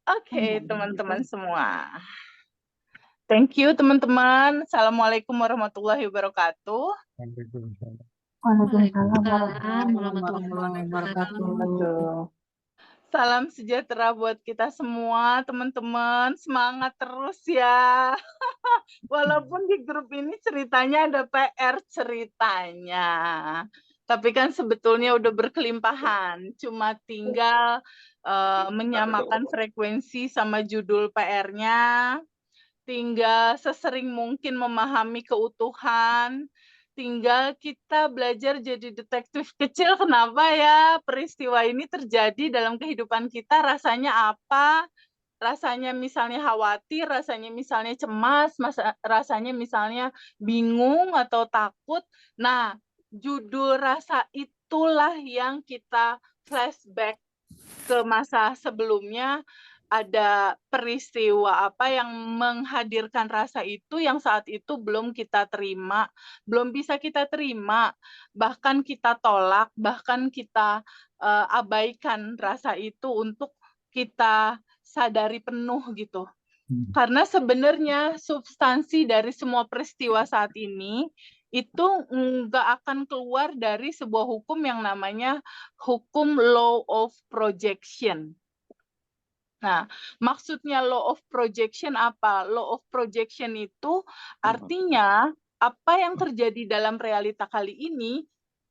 Oke, teman-teman semua. Thank you, teman-teman. Assalamualaikum warahmatullahi wabarakatuh. Waalaikumsalam warahmatullahi wabarakatuh. Salam sejahtera buat kita semua, teman-teman. Semangat terus ya. Walaupun di grup ini ceritanya ada PR ceritanya. Tapi kan sebetulnya udah berkelimpahan. Cuma tinggal menyamakan frekuensi sama judul PR-nya. Tinggal sesering mungkin memahami keutuhan, tinggal kita belajar jadi detektif kecil. Kenapa ya peristiwa ini terjadi dalam kehidupan kita, rasanya apa? Rasanya misalnya khawatir, rasanya misalnya cemas, rasanya misalnya bingung atau takut. Nah, judul rasa itulah yang kita flashback ke masa sebelumnya. Ada peristiwa apa yang menghadirkan rasa itu yang saat itu belum kita terima, belum bisa kita terima, bahkan kita tolak, bahkan kita abaikan rasa itu untuk kita sadari penuh gitu. Karena sebenarnya substansi dari semua peristiwa saat ini itu nggak akan keluar dari sebuah hukum yang namanya hukum law of projection. Nah, maksudnya law of projection apa? Law of projection itu artinya apa yang terjadi dalam realita kali ini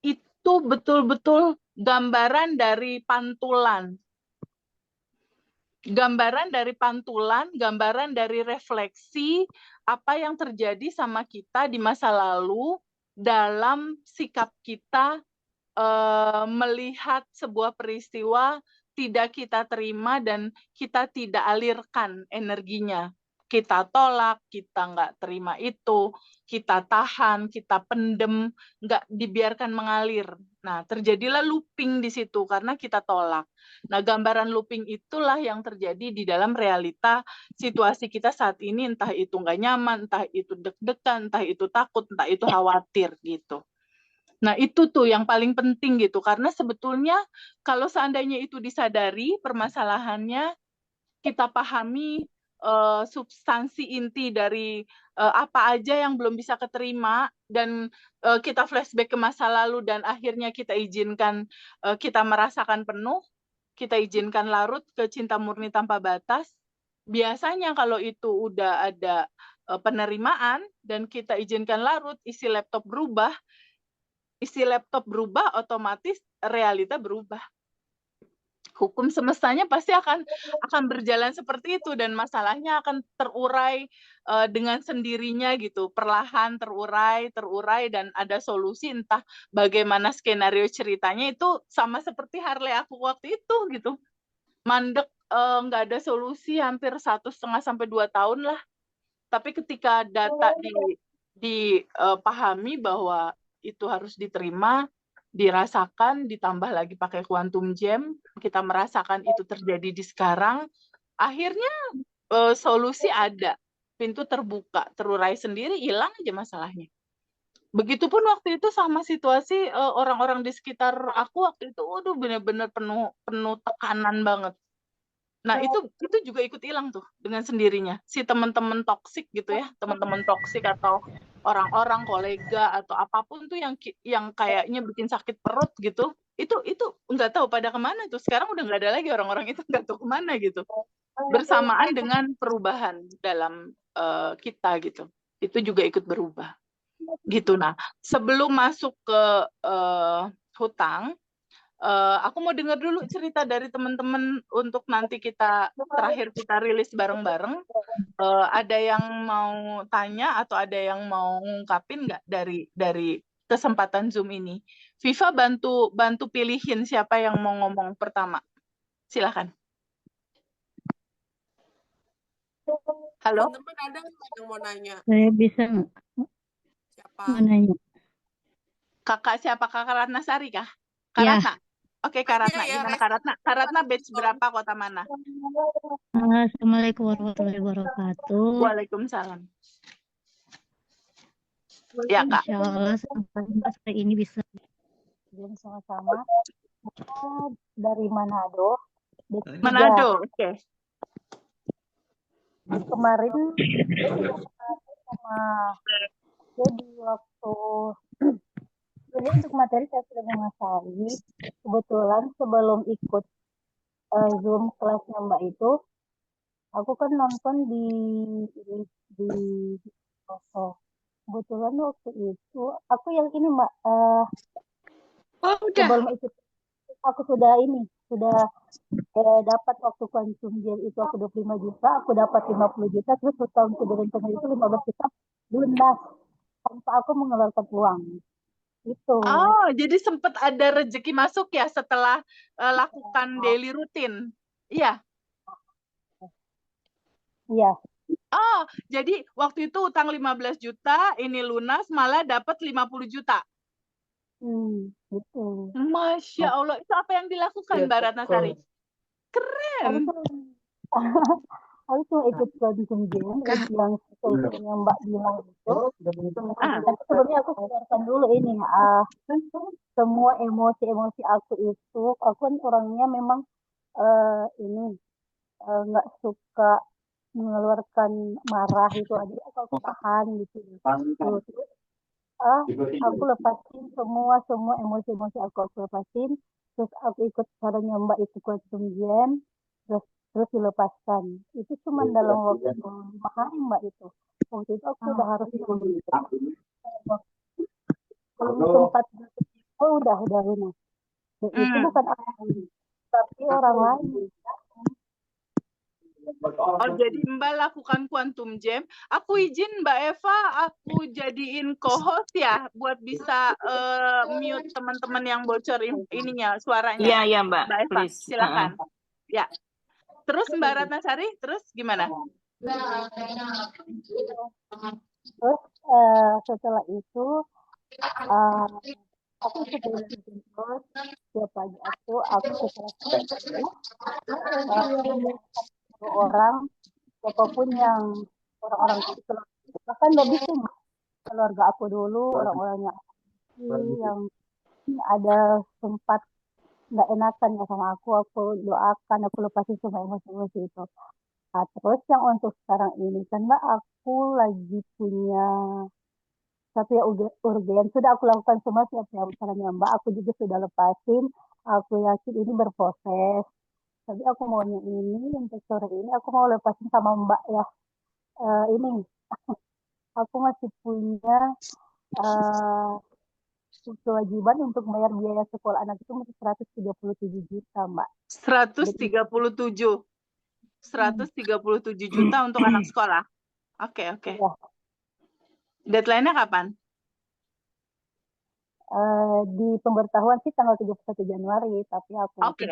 itu betul-betul gambaran dari pantulan. Gambaran dari pantulan, gambaran dari refleksi apa yang terjadi sama kita di masa lalu dalam sikap kita melihat sebuah peristiwa tidak kita terima dan kita tidak alirkan energinya. Kita tolak, kita nggak terima itu, kita tahan, kita pendem, nggak dibiarkan mengalir. Nah, terjadilah looping di situ karena kita tolak. Nah, gambaran looping itulah yang terjadi di dalam realita situasi kita saat ini, entah itu nggak nyaman, entah itu deg-degan, entah itu takut, entah itu khawatir gitu. Nah, itu tuh yang paling penting gitu, karena sebetulnya kalau seandainya itu disadari permasalahannya, kita pahami substansi inti dari apa aja yang belum bisa keterima, dan kita flashback ke masa lalu dan akhirnya kita izinkan kita merasakan penuh, kita izinkan larut ke cinta murni tanpa batas. Biasanya kalau itu udah ada penerimaan dan kita izinkan larut, isi laptop berubah, otomatis realita berubah. Hukum semestanya pasti akan berjalan seperti itu dan masalahnya akan terurai dengan sendirinya gitu, perlahan terurai dan ada solusi, entah bagaimana skenario ceritanya. Itu sama seperti Harley aku waktu itu gitu, mandek, nggak ada solusi hampir 1,5 sampai 2 tahun lah. Tapi ketika data dipahami bahwa itu harus diterima, dirasakan, ditambah lagi pakai quantum jam, kita merasakan itu terjadi di sekarang, akhirnya solusi ada, pintu terbuka, terurai sendiri, hilang aja masalahnya. Begitupun waktu itu sama situasi orang-orang di sekitar aku waktu itu, waduh benar-benar penuh tekanan banget. Nah, itu juga ikut hilang tuh dengan sendirinya. Si teman-teman toksik gitu ya, teman-teman toksik atau orang-orang kolega atau apapun tuh yang kayaknya bikin sakit perut gitu. Itu nggak tahu pada kemana tuh. Sekarang udah nggak ada lagi orang-orang itu, nggak tahu kemana gitu. Bersamaan dengan perubahan dalam kita gitu. Itu juga ikut berubah. Gitu. Nah, sebelum masuk ke hutang, aku mau dengar dulu cerita dari teman-teman untuk nanti terakhir kita rilis bareng-bareng. Ada yang mau tanya atau ada yang mau ngungkapin nggak dari kesempatan Zoom ini? Viva bantu pilihin siapa yang mau ngomong pertama. Silakan. Halo? Teman-teman ada nggak yang mau nanya? Saya bisa nggak? Siapa? Mau nanya? Kakak siapa? Kakak Ratna Sari kah? Kak Ya. Ratna? Oke, Kak Ratna. Ya, Gimana Kak Ratna? Kak Ratna batch berapa, kota mana? Assalamualaikum warahmatullahi wabarakatuh. Waalaikumsalam. Ya, Kak. Insya Allah sampai ini bisa sama-sama. Dari Manado, D3. Manado, oke. Kemarin sama jadi waktu ini untuk materi saya sudah menguasai. Kebetulan sebelum ikut Zoom kelasnya Mbak itu, aku kan nonton di Koso. Kebetulan waktu itu aku yang ini Mbak, Oh, udah. sebelum ikut aku sudah dapat waktu konsumsi itu aku 25 juta, aku dapat 50 juta, terus hutang keberencangan itu 15 juta lunas tanpa aku mengeluarkan uang. Itu. Oh, jadi sempat ada rezeki masuk ya setelah lakukan daily rutin. Iya. Iya. Oh, jadi waktu itu utang 15 juta, ini lunas malah dapat 50 juta. Gitu. Masya Allah, itu apa yang dilakukan Mbak Ratnasari? Aku Keren. tuh aku tuh ikut konsumsi yang seperti yang Mbak bilang itu. Tapi sebenarnya aku keluarkan dulu ini semua emosi aku itu. Aku kan orangnya memang ini nggak suka mengeluarkan marah itu aja. Aku tahan gitu. Terus aku lepasin semua emosi aku lepasin. Terus aku ikut caranya Mbak itu konsumsi, terus dilepaskan. Itu cuma dalam waktu 5 hari Mbak itu. Waktu itu aku udah harus belum sempat udah lunas. Itu bukan aku, tapi orang lain. Oh, jadi Mbak lakukan quantum jam. Aku izin Mbak Eva, aku jadiin co-host ya, buat bisa mute teman-teman yang bocor ininya, suaranya. Iya, Mbak. Mbak Eva, Please. silakan. Ya. Terus Mbak Ratnasari, terus gimana? Terus setelah itu aku sudah terus setiap pagi aku orang siapapun yang orang-orang itu bahkan lebih sih keluarga aku dulu orang-orangnya yang ada sempat nggak enakan ya sama aku doakan, aku lepasin semua emosi itu. Nah, terus yang untuk sekarang ini kan Mbak aku lagi punya satu ya urgen sudah aku lakukan semua siap caranya Mbak, aku juga sudah lepasin, aku yakin ini berproses. Tapi aku maunya ini untuk sore ini aku mau lepasin sama Mbak ya. Ini aku masih punya kewajiban untuk bayar biaya sekolah anak itu masih 137 juta Mbak. 137 juta untuk anak sekolah. Oke. Ya. Deadline-nya kapan? Di pemberitahuan sih tanggal 31 Januari, tapi aku Oke.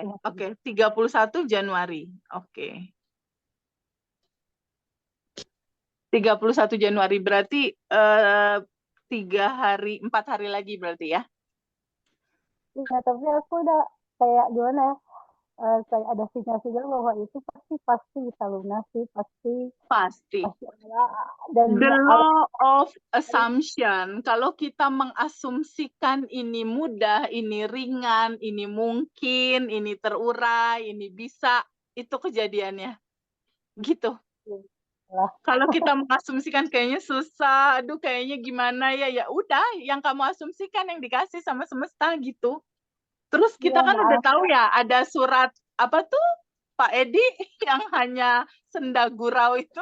31 Januari. Oke. 31 Januari berarti 4 hari lagi berarti ya? Iya, tapi aku udah kayak gimana ya? Kayak ada sinyal-sinyal bahwa itu pasti bisa lunas sih, pasti. Dan the law of assumption, kalau kita mengasumsikan ini mudah, ini ringan, ini mungkin, ini terurai, ini bisa, itu kejadiannya. Gitu. Kalau kita mengasumsikan kayaknya susah, aduh kayaknya gimana ya udah, yang kamu asumsikan yang dikasih sama semesta gitu. Terus kita kan udah tahu ya, ada surat apa tuh Pak Edi yang hanya senda gurau itu.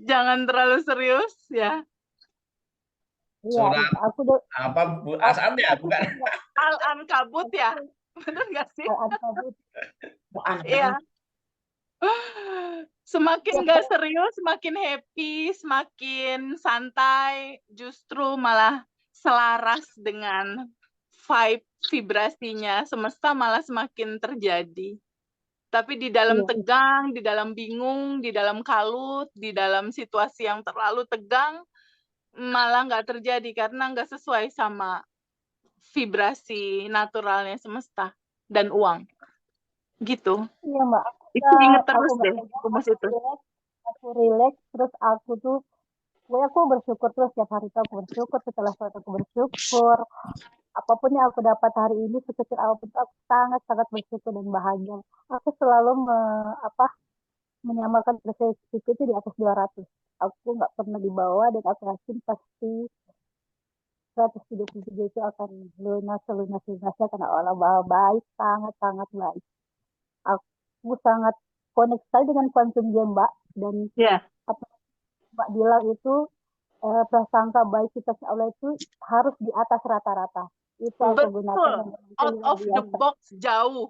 Jangan terlalu serius ya. Surat aku apa Bu Asamnya bukan? Al-Ankabut ya. Benar nggak sih? Al-Ankabut. Iya. Semakin nggak serius, semakin happy, semakin santai, justru malah selaras dengan vibrasinya semesta malah semakin terjadi. Tapi di dalam tegang, di dalam bingung, di dalam kalut, di dalam situasi yang terlalu tegang, malah nggak terjadi karena nggak sesuai sama vibrasi naturalnya semesta dan uang. Gitu. Iya Mbak. Itu inget terus deh, rumus itu. Aku relax, terus aku tuh, aku bersyukur terus setiap hari tuh aku bersyukur, setelah sholat aku bersyukur, apapun yang aku dapat hari ini, sekecil apapun, aku sangat-sangat bersyukur dan bahagia. Aku selalu menyamakan prestasiku itu di atas 200. Aku nggak pernah di bawah dan aku yakin pasti 133 itu akan lunas-lunasnya karena Allah Maha baik, sangat-sangat baik. Aku sangat connect sekali dengan quantum game, Mbak. Dan Ya, apa Mbak bilang itu prasangka baik kita ke Allah itu harus di atas rata-rata. Itu aku gunakan betul. dan itu Out luar of the biasa. box jauh.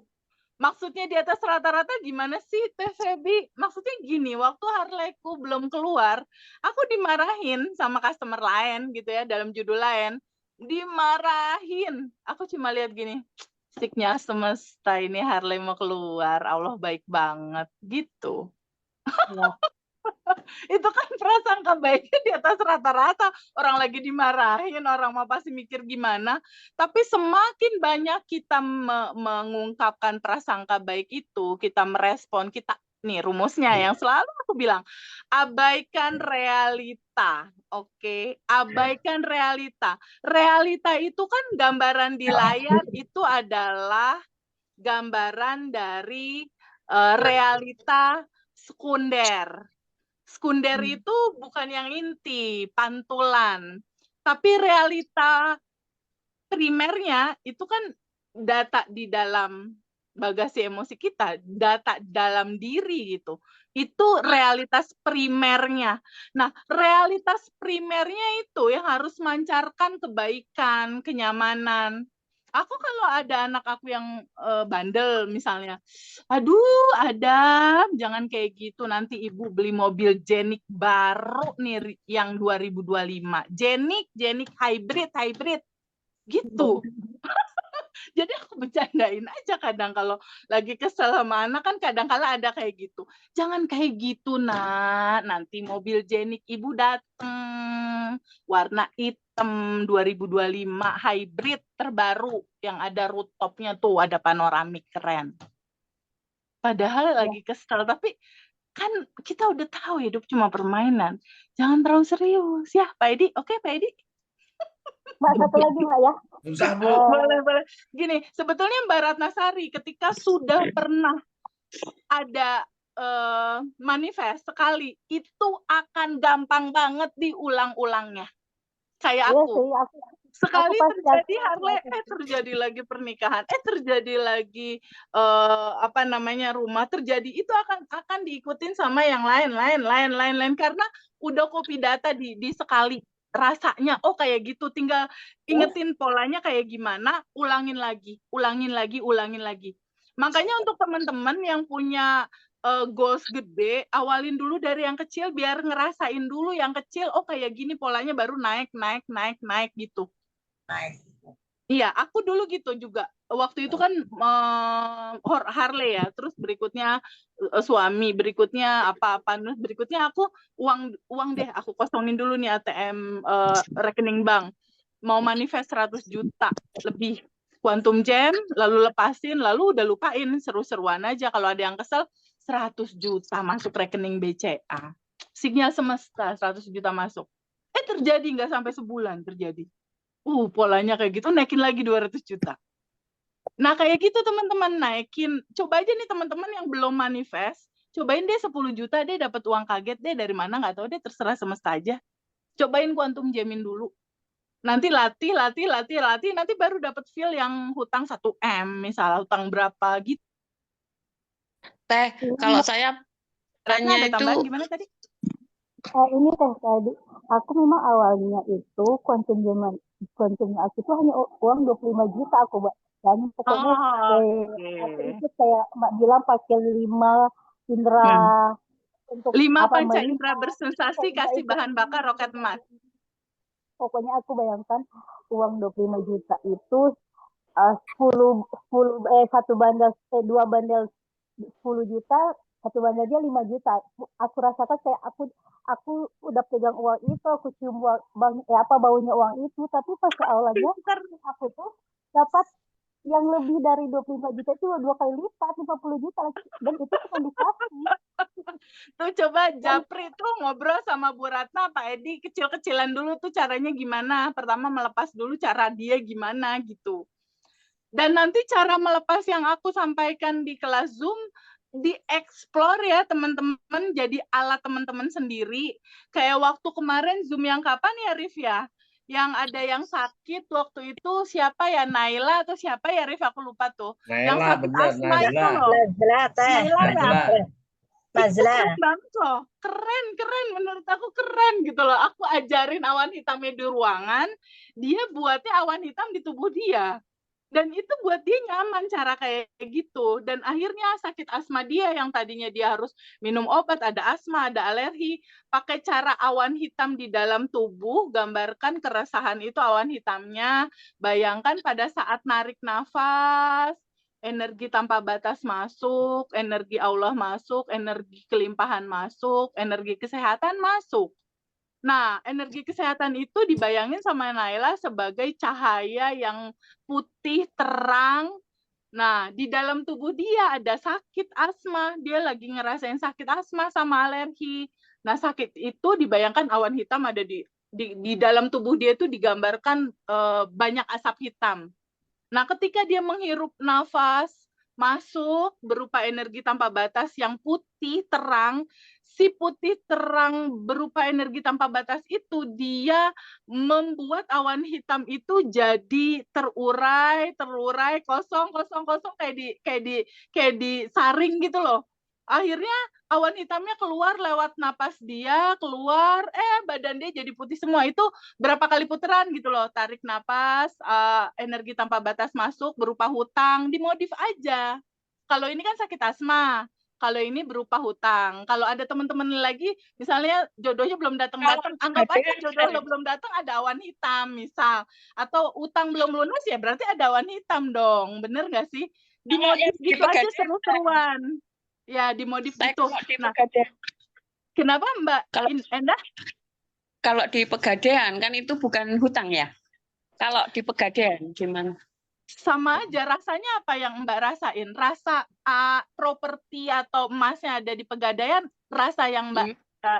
Maksudnya di atas rata-rata gimana sih, Teh Febi? Maksudnya gini, waktu Harley-ku belum keluar, aku dimarahin sama customer lain gitu ya, dalam judul lain. Dimarahin. Aku cuma lihat gini, siknya semesta ini Harley mau keluar, Allah baik banget gitu. Ya. Itu kan prasangka baiknya di atas rata-rata. Orang lagi dimarahin, orang mau pasti mikir gimana. Tapi semakin banyak kita mengungkapkan prasangka baik itu, kita merespon, kita nih rumusnya yang selalu aku bilang, abaikan realita. Oke, abaikan realita. Realita itu kan gambaran di layar itu adalah gambaran dari realita sekunder. Sekunder itu bukan yang inti, pantulan. Tapi realita primernya itu kan data di dalam bagasi emosi kita, data dalam diri gitu. Itu realitas primernya. Nah, realitas primernya itu yang harus mancarkan kebaikan, kenyamanan. Aku kalau ada anak aku yang bandel misalnya, aduh Adam, jangan kayak gitu, nanti ibu beli mobil Jenik baru nih yang 2025. Jenik hybrid gitu. Jadi aku bercandain aja kadang kalau lagi kesel sama anak kan kadang-kala ada kayak gitu. Jangan kayak gitu, Nak. Nanti mobil Jenik ibu dateng. Warna hitam 2025 hybrid terbaru yang ada rooftopnya tuh, ada panoramik keren. Padahal lagi kesel, tapi kan kita udah tahu hidup cuma permainan. Jangan terlalu serius. Ya, Pak Edi. Oke, Pak Edi. Mbak, satu lagi Mbak ya. Susah, Bu. Boleh. Gini, sebetulnya Mbak Ratnasari ketika sudah pernah ada manifest sekali, itu akan gampang banget diulang-ulangnya. Kayak Iya aku. sih, aku Sekali pasti terjadi aku Harley, terjadi lagi pernikahan, terjadi lagi rumah, terjadi itu akan diikutin sama yang lain karena udah copy data di sekali rasanya kayak gitu, tinggal ingetin polanya kayak gimana, ulangin lagi. Makanya untuk teman-teman yang punya goals gede, awalin dulu dari yang kecil biar ngerasain dulu yang kecil, kayak gini polanya baru naik gitu. Iya, aku dulu gitu juga. Waktu itu kan Harley ya, terus berikutnya suami, berikutnya apa-apa, terus berikutnya aku uang deh, aku kosongin dulu nih ATM rekening bank. Mau manifest 100 juta lebih. Quantum Jam, lalu lepasin, lalu udah lupain, seru-seruan aja. Kalau ada yang kesel, 100 juta masuk rekening BCA. Sinyal semesta, 100 juta masuk. Terjadi nggak sampai sebulan terjadi. Polanya kayak gitu, naikin lagi 200 juta. Nah, kayak gitu teman-teman, naikin. Coba aja nih teman-teman yang belum manifest, cobain deh 10 juta deh dapat uang kaget deh dari mana nggak tahu deh, terserah semesta aja. Cobain quantum jamin dulu. Nanti latih, nanti baru dapat feel yang hutang 1M, misalnya hutang berapa gitu. Teh, kalau saya Ratna ada tanya itu, tambahan gimana tadi? ini tadi aku memang awalnya itu konsumennya aku itu hanya uang 25 juta aku Mbak. Dan pokoknya aku ikut kayak Mbak bilang pakai 5 indera untuk 5 panca melihat, indera bersensasi kasih bahan bakar roket emas. Pokoknya aku bayangkan uang 25 juta itu 2 bandel 10 juta, satu bandelnya 5 juta. Aku rasakan kayak aku udah pegang uang itu, aku cium baunya uang itu, tapi pas awalnya aku tuh dapat yang lebih dari 25 juta itu 2 kali lipat, 50 juta lagi. Dan itu cuma dikasih. Tuh coba Japri tuh ngobrol sama Bu Ratna, Pak Edi, kecil-kecilan dulu tuh caranya gimana. Pertama melepas dulu cara dia gimana gitu. Dan nanti cara melepas yang aku sampaikan di kelas Zoom, dieksplor ya teman-teman, jadi alat teman-teman sendiri. Kayak waktu kemarin Zoom yang kapan ya, Rif ya? Yang ada yang sakit waktu itu siapa ya, Naila atau siapa ya, Rif, aku lupa tuh. Yang Naila, sakit bener, asma itu Naila. loh. Nazla teh. Naila ya? Naila. Itu Nazla. keren banget loh. Keren, menurut aku keren gitu loh. Aku ajarin awan hitamnya di ruangan, dia buatnya awan hitam di tubuh dia. Dan itu buat dia nyaman cara kayak gitu. Dan akhirnya sakit asma dia yang tadinya dia harus minum obat, ada asma, ada alergi, pakai cara awan hitam di dalam tubuh, gambarkan keresahan itu awan hitamnya, bayangkan pada saat narik nafas, energi tanpa batas masuk, energi Allah masuk, energi kelimpahan masuk, energi kesehatan masuk. Nah, energi kesehatan itu dibayangin sama Naila sebagai cahaya yang putih, terang. Nah, di dalam tubuh dia ada sakit asma. Dia lagi ngerasain sakit asma sama alergi. Nah, sakit itu dibayangkan awan hitam ada di dalam tubuh dia itu digambarkan banyak asap hitam. Nah, ketika dia menghirup nafas, masuk berupa energi tanpa batas yang putih, terang, si putih terang berupa energi tanpa batas itu, dia membuat awan hitam itu jadi terurai, kosong, kayak disaring gitu loh. Akhirnya awan hitamnya keluar lewat napas dia, keluar, badan dia jadi putih semua. Itu berapa kali putaran gitu loh, tarik napas, energi tanpa batas masuk berupa hutang, dimodif aja. Kalau ini kan sakit asma, kalau ini berupa hutang. Kalau ada teman-teman lagi, misalnya jodohnya belum datang-datang, anggap aja jodoh lo belum datang, ada awan hitam misal. Atau utang belum lunas, ya berarti ada awan hitam dong, bener nggak sih? Dimodif gitu aja seru-seruan. Ya, dimodif gitu. Nah, kenapa Mbak Endah? Kalau di Pegadaian kan itu bukan hutang ya. Kalau di Pegadaian gimana? Sama aja, rasanya apa yang Mbak rasain? Rasa properti atau emasnya ada di Pegadaian, rasa yang Mbak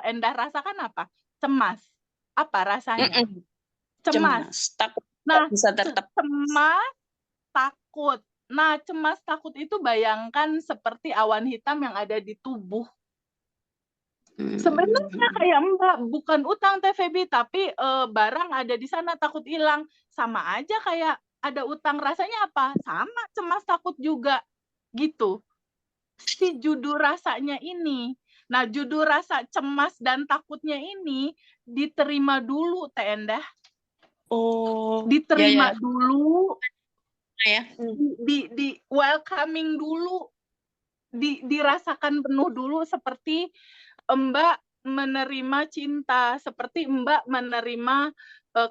Endah rasakan apa? Cemas. Apa rasanya? Cemas. Takut nah, bisa tetap. Cemas, takut. Nah, cemas, takut itu bayangkan seperti awan hitam yang ada di tubuh. Sebenarnya kayak Mbak, bukan utang TVB, tapi barang ada di sana takut hilang. Sama aja kayak ada utang, rasanya apa? Sama, cemas, takut juga. Gitu. Si judul rasanya ini. Nah, judul rasa cemas dan takutnya ini diterima dulu, Teh Endah. Oh, diterima ya. dulu. Ya. Di welcoming dulu. Dirasakan penuh dulu seperti Mbak menerima cinta, seperti Mbak menerima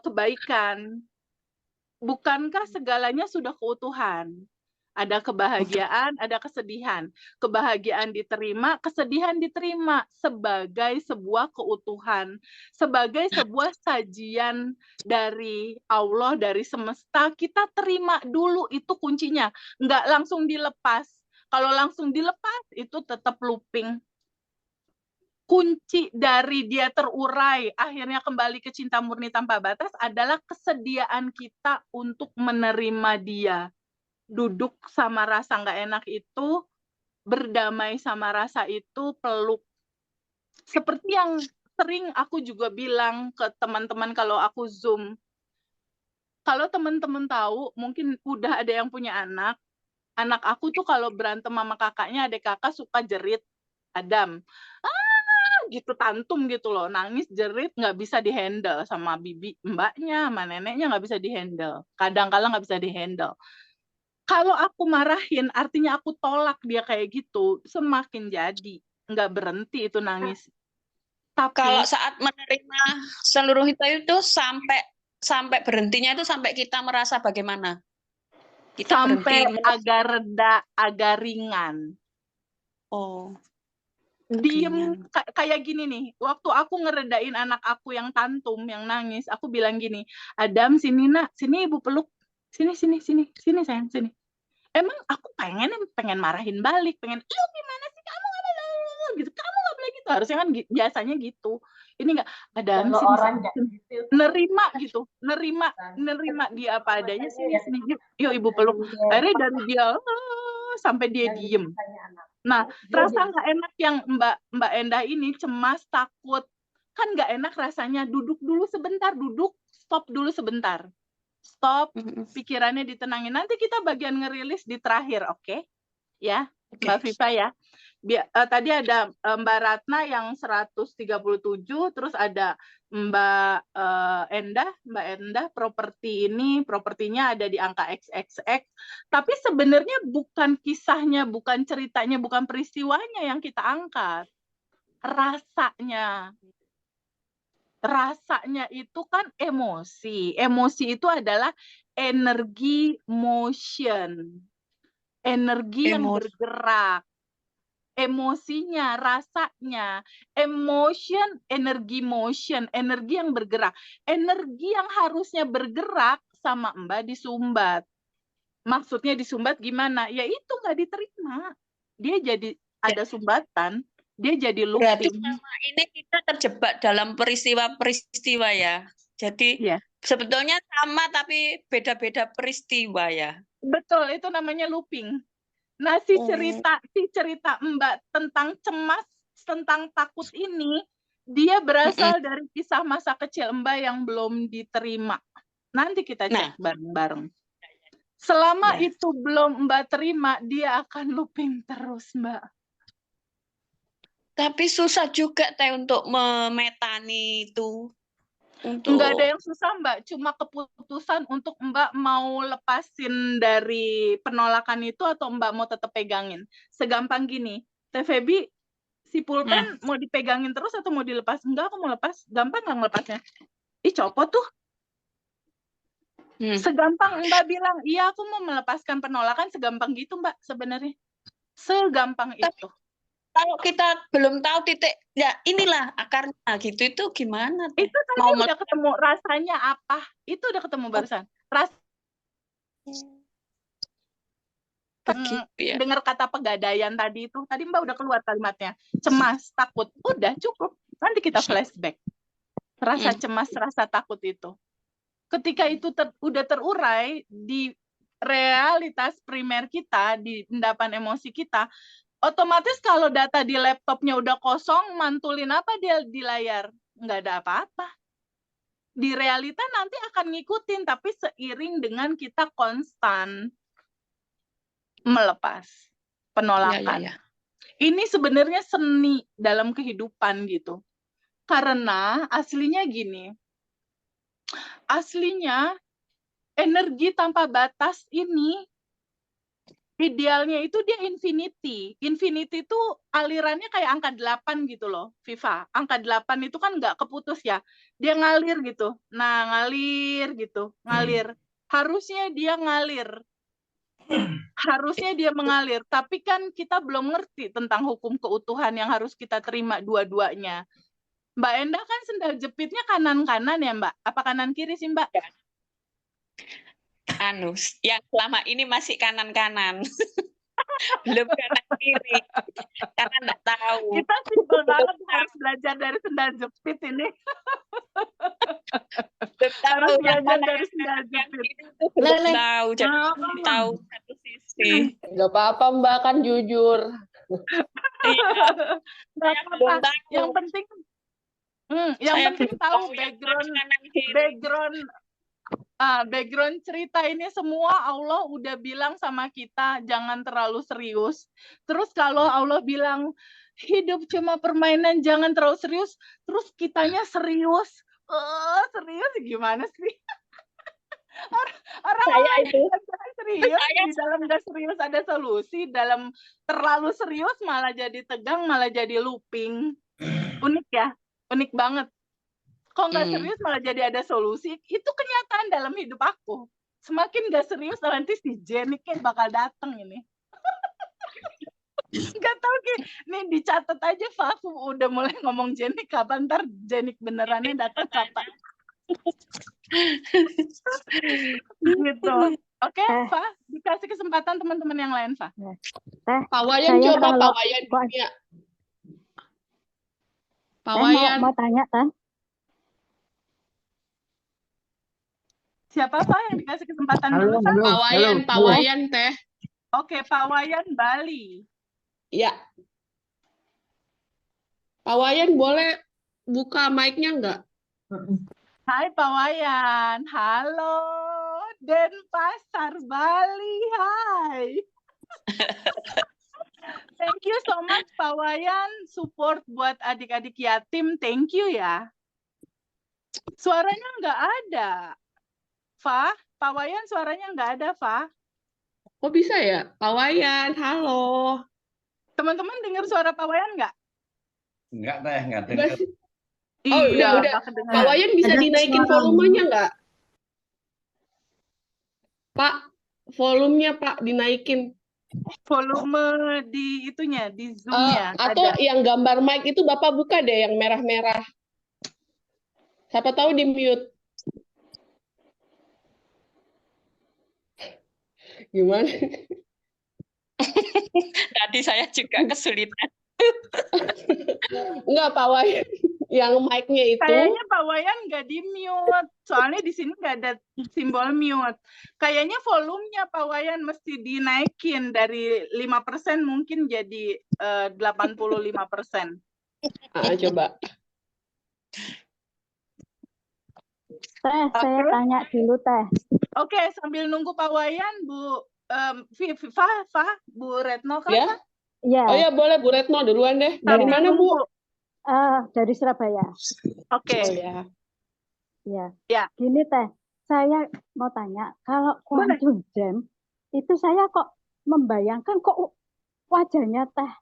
kebaikan. Bukankah segalanya sudah keutuhan? Ada kebahagiaan, ada kesedihan. Kebahagiaan diterima, kesedihan diterima sebagai sebuah keutuhan, sebagai sebuah sajian dari Allah, dari semesta. Kita terima dulu, itu kuncinya. Nggak langsung dilepas. Kalau langsung dilepas, itu tetap looping. Kunci dari dia terurai, akhirnya kembali ke cinta murni tanpa batas adalah kesediaan kita untuk menerima dia. Duduk sama rasa nggak enak itu, berdamai sama rasa itu, peluk. Seperti yang sering aku juga bilang ke teman-teman kalau aku Zoom. Kalau teman-teman tahu, mungkin udah ada yang punya anak. Anak aku tuh kalau berantem sama kakaknya, adik kakak suka jerit, Adam. Gitu, tantum gitu loh, nangis, jerit, nggak bisa dihandle sama bibi mbaknya, sama neneknya, nggak bisa dihandle. Kadang-kadang nggak bisa dihandle. Kalau aku marahin, artinya aku tolak dia kayak gitu, semakin jadi. Nggak berhenti itu nangis. Tapi kalau saat menerima seluruh itu sampai berhentinya itu sampai kita merasa bagaimana? Kita sampai berhenti agak reda, agak ringan. Oh. Diem kayak gini nih, waktu aku ngeredain anak aku yang tantum, yang nangis, aku bilang gini, Adam, sini nak, sini ibu peluk, sini sayang, sini. Emang aku pengen marahin balik, pengen, "Lu gimana sih kamu nggak boleh gitu, kamu nggak boleh gitu." Harusnya kan biasanya gitu. Ini nggak, "Adam Kalau sini orang sini." gitu Nerima gitu, nerima dia apa adanya, sini sini, yuk ibu peluk. Akhirnya dari dia sampai dia diem. Nah, rasa nggak enak yang Mbak Endah ini, cemas, takut, kan nggak enak rasanya. Duduk dulu sebentar, stop dulu sebentar. Stop, pikirannya ditenangin. Nanti kita bagian ngerilis di terakhir, oke? Ya, Mbak Viva ya. Tadi ada Mbak Ratna yang 137, terus ada Mbak Endah, propertinya ada di angka XXX. Tapi sebenarnya bukan kisahnya, bukan ceritanya, bukan peristiwanya yang kita angkat. Rasanya. Rasanya itu kan emosi. Emosi itu adalah energi motion. Energi yang bergerak. Emosinya, rasanya. Emotion, energi motion, energi yang bergerak. Energi yang harusnya bergerak sama Mbak disumbat. Maksudnya disumbat gimana? Ya itu nggak diterima. Dia jadi ada sumbatan, dia jadi Berarti looping. selama ini kita terjebak dalam peristiwa-peristiwa ya. Jadi Ya. sebetulnya sama tapi beda-beda peristiwa ya. Betul, itu namanya looping. Nah, si cerita Mbak tentang cemas, tentang takut ini, dia berasal dari kisah masa kecil Mbak yang belum diterima. Nanti kita cek bareng-bareng. Selama itu belum Mbak terima, dia akan looping terus, Mbak. Tapi susah juga Teh untuk memetani itu. Nggak ada yang susah, Mbak. Cuma keputusan untuk Mbak mau lepasin dari penolakan itu atau Mbak mau tetap pegangin. Segampang gini, Teh Febi, si pulpen mau dipegangin terus atau mau dilepas? Enggak, aku mau lepas. Gampang nggak ngelepasnya? Ih, copot tuh. Segampang Mbak bilang, iya aku mau melepaskan penolakan, segampang gitu Mbak sebenarnya. Segampang itu. Kalau kita belum tahu titik, ya inilah akarnya gitu, itu gimana? Itu tadi udah ketemu rasanya apa? Itu udah ketemu barusan. Dengar kata pegadaian tadi itu. Tadi Mbak udah keluar kalimatnya. Cemas, takut. Udah cukup. Nanti kita flashback. Rasa cemas, rasa takut itu. Ketika itu udah terurai di realitas primer kita, di endapan emosi kita, otomatis kalau data di laptopnya udah kosong, mantulin apa dia di layar? Nggak ada apa-apa. Di realita nanti akan ngikutin, tapi seiring dengan kita konstan melepas penolakan. Ini sebenarnya seni dalam kehidupan gitu. Karena aslinya gini, aslinya energi tanpa batas ini idealnya itu dia infinity. Infinity itu alirannya kayak angka 8 gitu loh, Viva. Angka 8 itu kan nggak keputus ya. Dia ngalir gitu. Nah, ngalir gitu, ngalir. Harusnya dia ngalir. Harusnya dia mengalir. Tapi kan kita belum ngerti tentang hukum keutuhan yang harus kita terima dua-duanya. Mbak Endah kan sendal jepitnya kanan-kanan ya, Mbak? Apa kanan-kiri sih, Mbak? Yang selama ini masih kanan-kanan. Belum kanan-kiri. Karena nggak tahu. Kita simpel banget harus belajar dari sendal jepit ini. Harus belajar dari sendal jepit. Belum tahu, jadi tahu satu sisi. Nggak apa-apa, Mbak, kan jujur. Yang penting tahu background cerita ini semua Allah udah bilang sama kita jangan terlalu serius. Terus kalau Allah bilang hidup cuma permainan, jangan terlalu serius, terus kitanya serius. Serius gimana sih? Orang serius, di dalam gak serius ada solusi, dalam terlalu serius malah jadi tegang, malah jadi looping. Unik ya? Unik banget. Kok nggak serius malah jadi ada solusi, itu kenyataan dalam hidup aku. Semakin nggak serius, nanti si Jeniknya bakal datang ini. Nggak tahu, nih dicatat aja, Fafu udah mulai ngomong Jenik kapan, ntar Jenik benerannya datang kapan. Gitu. Oke, Fa, dikasih kesempatan teman-teman yang lain, Fa. Teh, Pak Wayan saya coba, kalau Pak Wayan kok dunia. Pak mau Wayan. tanya Teh. Siapa, Fa, yang dikasih kesempatan dulu, Fa? Pak Wayan Teh. Oke, Pak Wayan Bali. Ya. Pak Wayan boleh buka mic-nya nggak? Hai Pak Wayan, halo Denpasar Bali, hai. Thank you so much Pak Wayan, support buat adik-adik yatim, thank you ya. Suaranya nggak ada, Fa. Pak Wayan suaranya nggak ada, Fa. Kok bisa ya? Pak Wayan, halo. Teman-teman dengar suara Pak Wayan nggak? Enggak, Teh, enggak Udah dengar. sih. Oh, Iya, udah. nggak Pak kedengeran. Wayan bisa dinaikin volumenya nggak? Pak, volumenya Pak dinaikin. Volume di itunya, di Zoom-nya Atau ada. yang gambar mic itu Bapak buka deh yang merah-merah. Siapa tahu di mute. Gimana? Tadi saya juga kesulitan. Enggak, Pak Wayan. Yang mic-nya itu. Kayaknya Pak Wayan nggak di mute, soalnya di sini nggak ada simbol mute. Kayaknya volumenya Pak Wayan mesti dinaikin dari 5% mungkin jadi 85%. Coba. Teh, saya tanya dulu Teh. Oke, sambil nunggu Pak Wayan, Bu Fa, Bu Retno kan? Ya? Iya. Oh ya, boleh Bu Retno duluan deh. Dari Sambil mana, Bu? nunggu. Dari Surabaya. Oke. Oh ya. Ya. Ya. Gini Teh, saya mau tanya, kalau Quantum Jam itu saya kok membayangkan kok wajahnya Teh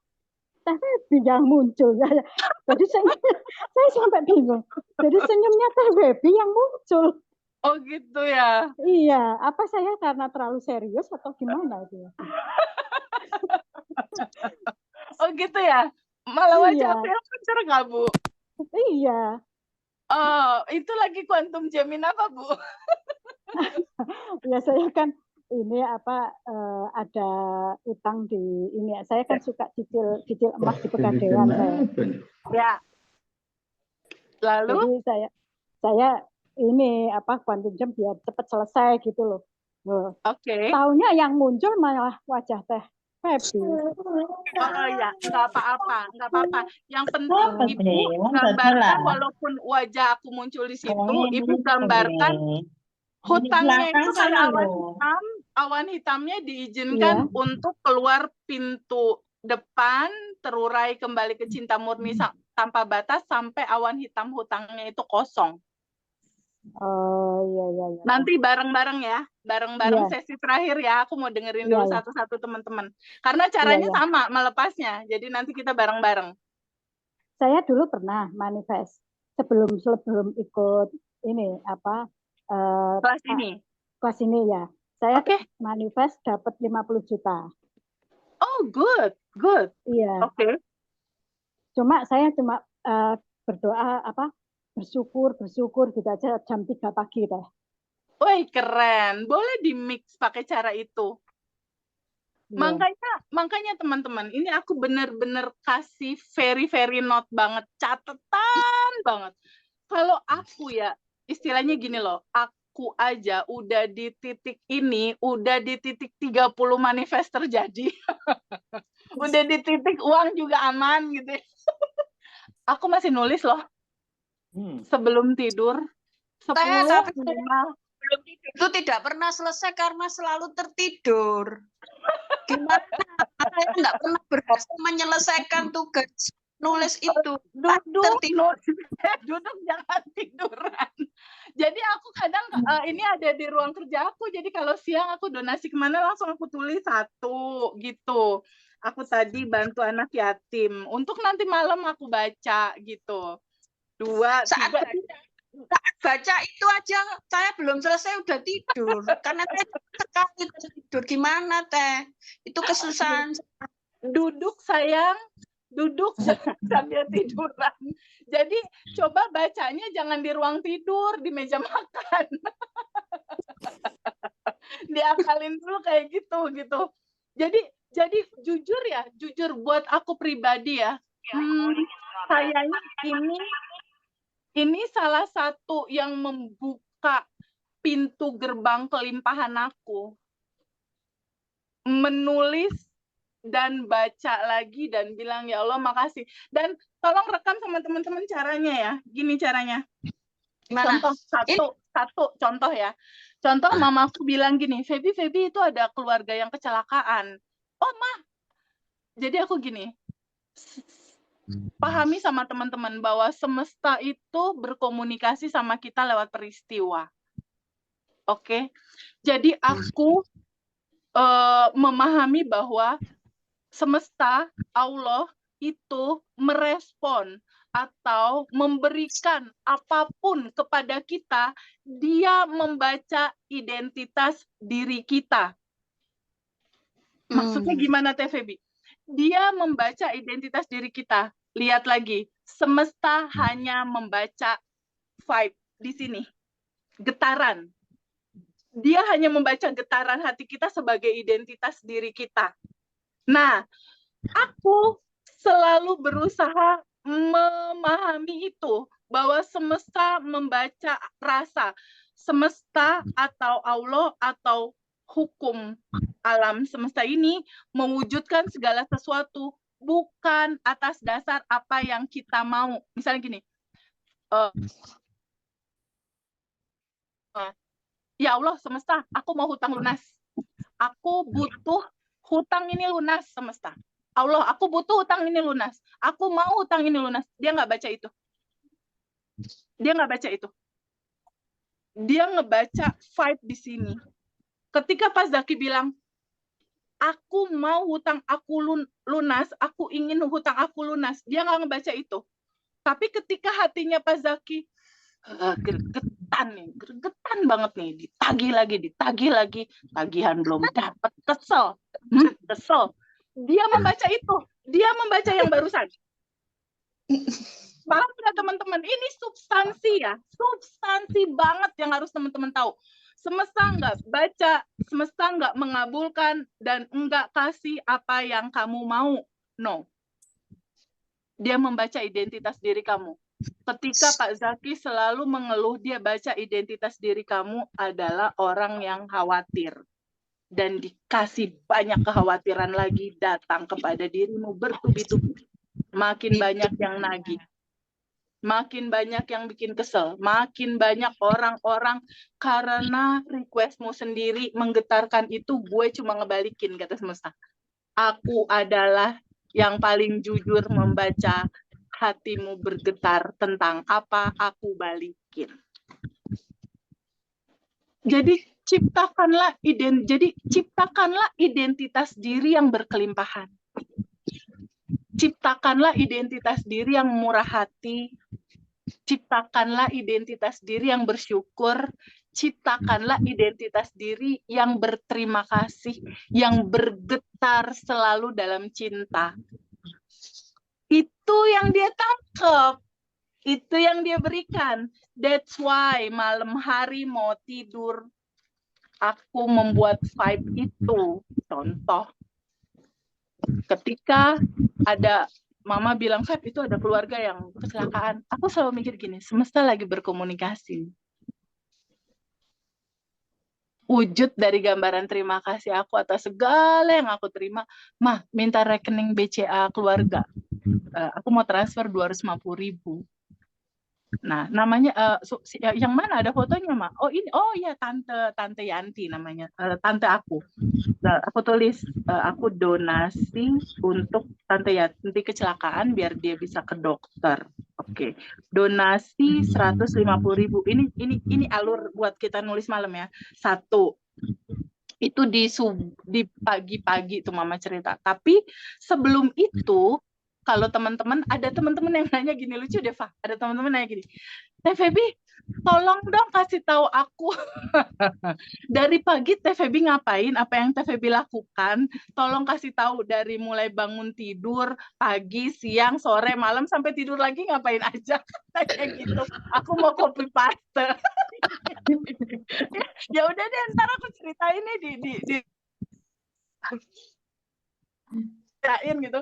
Webby yang muncul. Jadi saya sampai bingung. Jadi senyumnya Teh Webby yang muncul. Oh gitu ya. Iya, apa saya karena terlalu serius atau gimana itu? Oh gitu ya. Malah wajah Iya. aku yang muncul nggak, Bu? Iya. Oh, itu lagi Quantum Jamin apa, Bu? Ya saya kan ini ada utang di ini. Saya kan suka cicil emas di Pegadaian saya. Ya. Lalu? Jadi saya ini Quantum Jam biar cepat selesai gitu loh. Oke. Taunya yang muncul malah wajah Teh Webby. Oh ya, nggak apa-apa. Yang penting Ibu gambarkan, walaupun wajah aku muncul di situ, Ibu gambarkan hutangnya itu kayak awan hitam. Awan hitamnya diizinkan untuk keluar pintu depan, terurai kembali ke cinta murni tanpa batas sampai awan hitam hutangnya itu kosong. Oh iya. Nanti bareng-bareng ya, sesi terakhir ya. Aku mau dengerin dulu satu-satu teman-teman. Karena caranya sama melepasnya. Jadi nanti kita bareng-bareng. Saya dulu pernah manifest sebelum ikut ini kelas ini ya. Saya manifest dapat 50 juta. Oh good. Iya. Oke. Saya cuma berdoa bersyukur gitu aja jam 3 pagi Teh. Woi keren, boleh di mix pakai cara itu. Makanya teman-teman, ini aku bener-bener kasih very note banget, catatan banget. Kalau aku ya, istilahnya gini loh, aku aja udah di titik ini, udah di titik 30 manifest terjadi. Udah di titik uang juga aman gitu. Aku masih nulis loh. Sebelum tidur 10 minimal. Belum tidur itu tidak pernah selesai karena selalu tertidur. Gimana? Saya nggak pernah berhasil menyelesaikan tugas nulis itu. Duduk jangan tiduran. Jadi aku kadang ini ada di ruang kerja aku. Jadi kalau siang aku donasi kemana langsung aku tulis 1 gitu. Aku tadi bantu anak yatim. Untuk nanti malam aku baca gitu. 2, 3. Saat baca itu aja saya belum selesai udah tidur karena saya sekali tidur. Gimana Teh? Itu kesusahan. Duduk sayang, duduk sambil tiduran. Jadi coba bacanya jangan di ruang tidur, di meja makan. Diakalin dulu kayak gitu. Jadi jujur buat aku pribadi ya, kayaknya ini salah satu yang membuka pintu gerbang kelimpahan aku. Menulis dan baca lagi dan bilang, ya Allah makasih. Dan tolong rekam sama teman-teman caranya ya. Gini caranya. Gimana? Contoh satu contoh ya. Contoh mamaku bilang gini, Feby itu ada keluarga yang kecelakaan. Oh, Ma. Jadi aku gini, pahami sama teman-teman bahwa semesta itu berkomunikasi sama kita lewat peristiwa. Oke? Jadi aku memahami bahwa semesta, Allah itu merespon atau memberikan apapun kepada kita, dia membaca identitas diri kita. Maksudnya gimana, Teh Feby? Dia membaca identitas diri kita. Lihat lagi, semesta hanya membaca vibe di sini, getaran. Dia hanya membaca getaran hati kita sebagai identitas diri kita. Nah, aku selalu berusaha memahami itu, bahwa semesta membaca rasa. Semesta atau Allah atau hukum alam semesta ini mewujudkan segala sesuatu bukan atas dasar apa yang kita mau. Misalnya gini, ya Allah semesta, aku mau hutang lunas. Aku butuh hutang ini lunas semesta. Allah, aku butuh hutang ini lunas. Aku mau hutang ini lunas. Dia nggak baca itu. Dia nggak baca itu. Dia ngebaca vibe di sini. Ketika Pak Zaki bilang, aku mau hutang aku lunas, aku ingin hutang aku lunas. Dia nggak ngebaca itu. Tapi ketika hatinya Pak Zaki, gregetan banget nih, ditagih lagi, tagihan belum dapat, kesel. Dia membaca itu, dia membaca yang barusan. Paham ya teman-teman? Ini substansi ya, substansi banget yang harus teman-teman tahu. Semesta nggak baca, semesta nggak mengabulkan, dan nggak kasih apa yang kamu mau. No. Dia membaca identitas diri kamu. Ketika Pak Zaki selalu mengeluh, dia baca identitas diri kamu adalah orang yang khawatir. Dan dikasih banyak kekhawatiran lagi datang kepada dirimu bertubi-tubi. Makin banyak yang nagih. Makin banyak yang bikin kesel. Makin banyak orang-orang karena requestmu sendiri menggetarkan itu, gue cuma ngebalikin, kata semesta. Aku adalah yang paling jujur membaca hatimu bergetar tentang apa, aku balikin. Jadi ciptakanlah identitas diri yang berkelimpahan. Ciptakanlah identitas diri yang murah hati. Ciptakanlah identitas diri yang bersyukur. Ciptakanlah identitas diri yang berterima kasih, yang bergetar selalu dalam cinta. Itu yang dia tangkap. Itu yang dia berikan. That's why malam hari mau tidur, aku membuat vibe itu. Contoh, ketika ada mama bilang, Feb, itu ada keluarga yang kecelakaan. Aku selalu mikir gini, semesta lagi berkomunikasi. Wujud dari gambaran terima kasih aku atas segala yang aku terima. Mah, minta rekening BCA keluarga. Aku mau transfer 250.000. Nah, namanya yang mana ada fotonya, Ma? Oh, ini. Oh ya, tante Yanti namanya. Tante aku. Aku tulis aku donasi untuk tante Yanti kecelakaan biar dia bisa ke dokter. Oke. Donasi 150.000. Ini alur buat kita nulis malam ya. 1. Itu di pagi-pagi tuh Mama cerita. Tapi sebelum itu, kalau teman-teman, ada teman-teman yang nanya gini, lucu deh, Fa. Ada teman-teman nanya gini, Teh Feby, tolong dong kasih tahu aku. Dari pagi Teh Feby ngapain, apa yang Teh Feby lakukan. Tolong kasih tahu dari mulai bangun tidur, pagi, siang, sore, malam, sampai tidur lagi ngapain aja. Kayak gitu. Aku mau copy paste. Ya udah deh, ntar aku ceritain nih di ceritain gitu.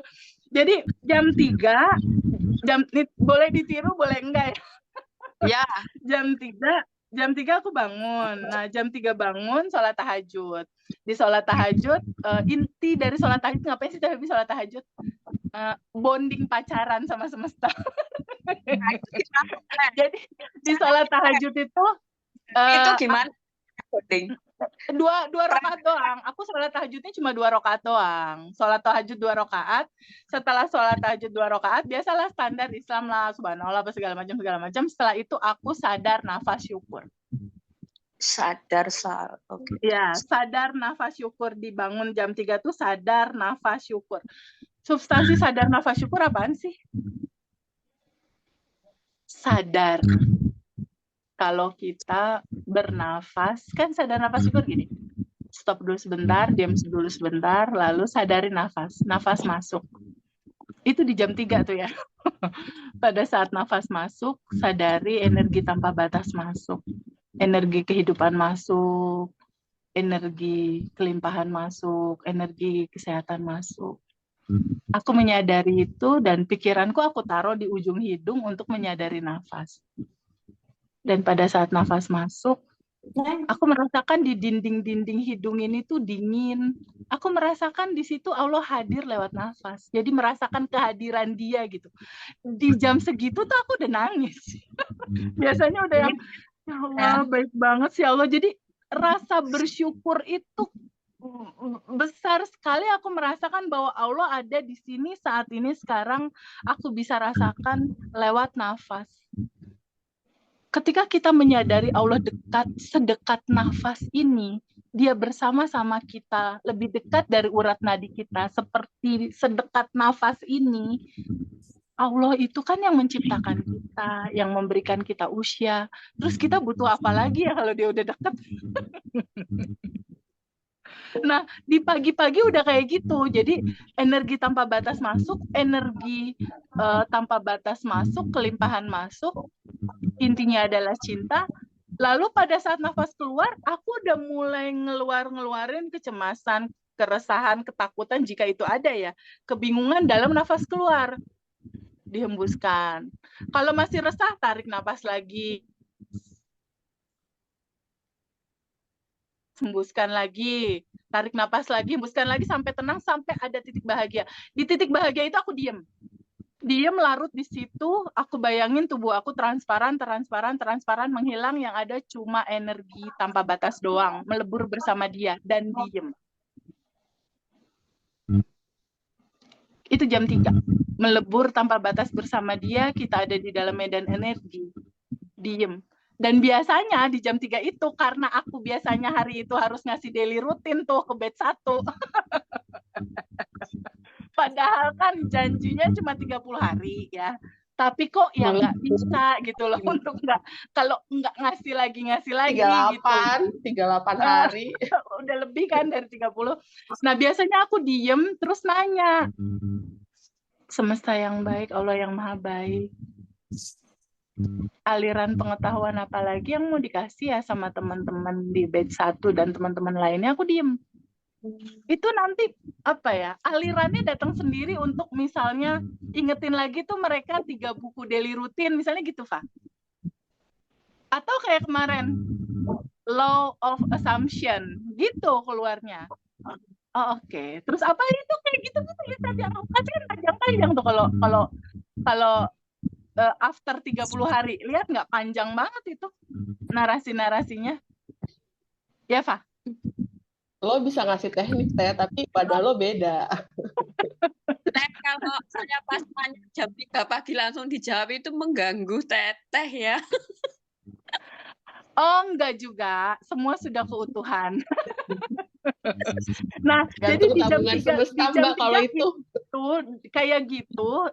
Jadi jam 3, boleh ditiru boleh enggak ya? Ya, Jam 3 aku bangun. Nah, jam 3 bangun sholat tahajud. Di sholat tahajud, inti dari sholat tahajud ngapain sih tapi sholat tahajud? Bonding pacaran sama semesta. Jadi di sholat tahajud itu itu gimana? Coding. dua rakaat doang. Aku sholat tahajudnya cuma 2 rakaat doang. Sholat tahajud 2 rakaat. Setelah sholat tahajud 2 rakaat, biasalah standar Islam lah, subhanallah apa segala macam. Setelah itu aku sadar nafas syukur. Oke. Ya, sadar nafas syukur. Dibangun jam 3 tuh sadar nafas syukur. Substansi sadar nafas syukur apaan sih? Sadar kalau kita bernafas, kan sadar nafas syukur gini. Stop dulu sebentar, diam dulu sebentar, lalu sadari nafas. Nafas masuk. Itu di jam 3 tuh ya. Pada saat nafas masuk, sadari energi tanpa batas masuk. Energi kehidupan masuk, energi kelimpahan masuk, energi kesehatan masuk. Aku menyadari itu dan pikiranku aku taruh di ujung hidung untuk menyadari nafas. Dan pada saat nafas masuk, aku merasakan di dinding-dinding hidung ini tuh dingin. Aku merasakan di situ Allah hadir lewat nafas. Jadi merasakan kehadiran Dia gitu. Di jam segitu tuh aku udah nangis. Biasanya udah yang, ya Allah baik banget sih Allah. Jadi rasa bersyukur itu besar sekali. Aku merasakan bahwa Allah ada di sini saat ini sekarang. Aku bisa rasakan lewat nafas. Ketika kita menyadari Allah dekat, sedekat nafas ini, Dia bersama-sama kita, lebih dekat dari urat nadi kita, seperti sedekat nafas ini. Allah itu kan yang menciptakan kita, yang memberikan kita usia. Terus kita butuh apa lagi ya kalau Dia udah dekat? Nah, di pagi-pagi udah kayak gitu. Jadi energi tanpa batas masuk, energi tanpa batas masuk, kelimpahan masuk. Intinya adalah cinta. Lalu pada saat nafas keluar, aku udah mulai ngeluarin kecemasan, keresahan, ketakutan jika itu ada ya. Kebingungan dalam nafas keluar. Dihembuskan. Kalau masih resah, tarik nafas lagi. Hembuskan lagi. Tarik nafas lagi, hembuskan lagi sampai tenang, sampai ada titik bahagia. Di titik bahagia itu aku diem. Diem larut di situ, aku bayangin tubuh aku transparan, menghilang, yang ada cuma energi tanpa batas doang, melebur bersama Dia, dan diem. Itu jam 3. Melebur tanpa batas bersama Dia, kita ada di dalam medan energi. Diem. Dan biasanya di jam 3 itu, karena aku biasanya hari itu harus ngasih daily rutin tuh ke batch 1. Padahal kan janjinya cuma 30 hari ya. Tapi kok ya nggak bisa gitu loh untuk nggak, kalau nggak ngasih lagi 38 hari. Udah lebih kan dari 30. Nah, biasanya aku diem terus nanya. Semesta yang baik, Allah yang maha baik. Aliran pengetahuan apa lagi yang mau dikasih ya sama teman-teman di batch 1 dan teman-teman lainnya, aku diem. Itu nanti apa ya, alirannya datang sendiri untuk misalnya ingetin lagi tuh mereka 3 buku daily rutin misalnya gitu, Fa. Atau kayak kemarin law of assumption gitu keluarnya. Oh, oke. Terus apa itu kayak gitu tuh tulisannya pasti kan panjang-panjang tuh kalau after 30 hari. Lihat nggak panjang banget itu narasi-narasinya. Ya, Fa? Lo bisa ngasih teknik, Teh, tapi pada lo beda. Teh, kalau saya pas tanya jam 3 pagi langsung dijawab itu mengganggu Teteh ya. Oh, enggak juga. Semua sudah keutuhan. Nah, jadi Gantung di jam tabungan 3, semesta, Mbak, kalau itu. Kayak gitu,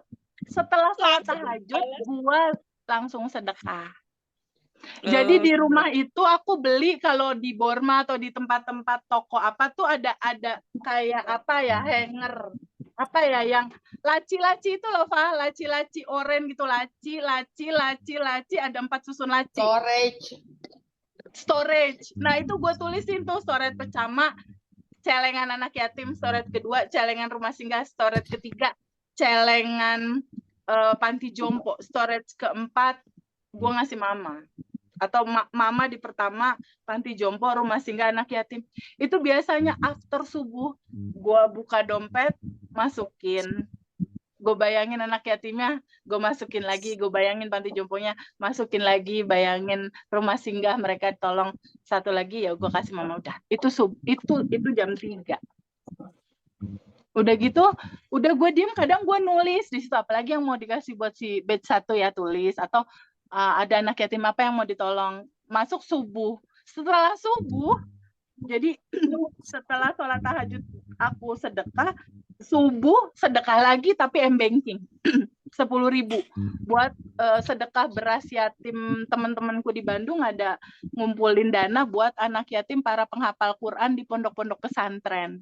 setelah sholat tahajud, gua langsung sedekah. Jadi di rumah itu aku beli, kalau di Borma atau di tempat-tempat toko apa tuh ada kayak apa ya, hanger. Apa ya, yang laci-laci itu loh, Fa, laci-laci oranye gitu, laci, ada 4 susun laci. Storage. storage. Nah, itu gue tulisin tuh storage pertama, celengan anak yatim, storage kedua, celengan rumah singgah, storage ketiga, celengan panti jompo, storage keempat, gue ngasih mama. Atau mama di pertama, panti jompo, rumah singgah anak yatim. Itu biasanya after subuh, gue buka dompet, masukin. Gue bayangin anak yatimnya, gue masukin lagi, gue bayangin panti jomponya, masukin lagi, bayangin rumah singgah mereka tolong satu lagi, ya gue kasih mama. Udah, itu jam 3. Udah gitu, udah gue diem, kadang gue nulis di situ, apalagi yang mau dikasih buat si batch 1 ya tulis, atau ada anak yatim apa yang mau ditolong. Masuk subuh, setelah subuh, jadi setelah sholat tahajud aku sedekah, subuh sedekah lagi tapi m-banking 10.000 buat sedekah beras yatim. Teman-temanku di Bandung ada ngumpulin dana buat anak yatim para penghafal Quran di pondok-pondok pesantren.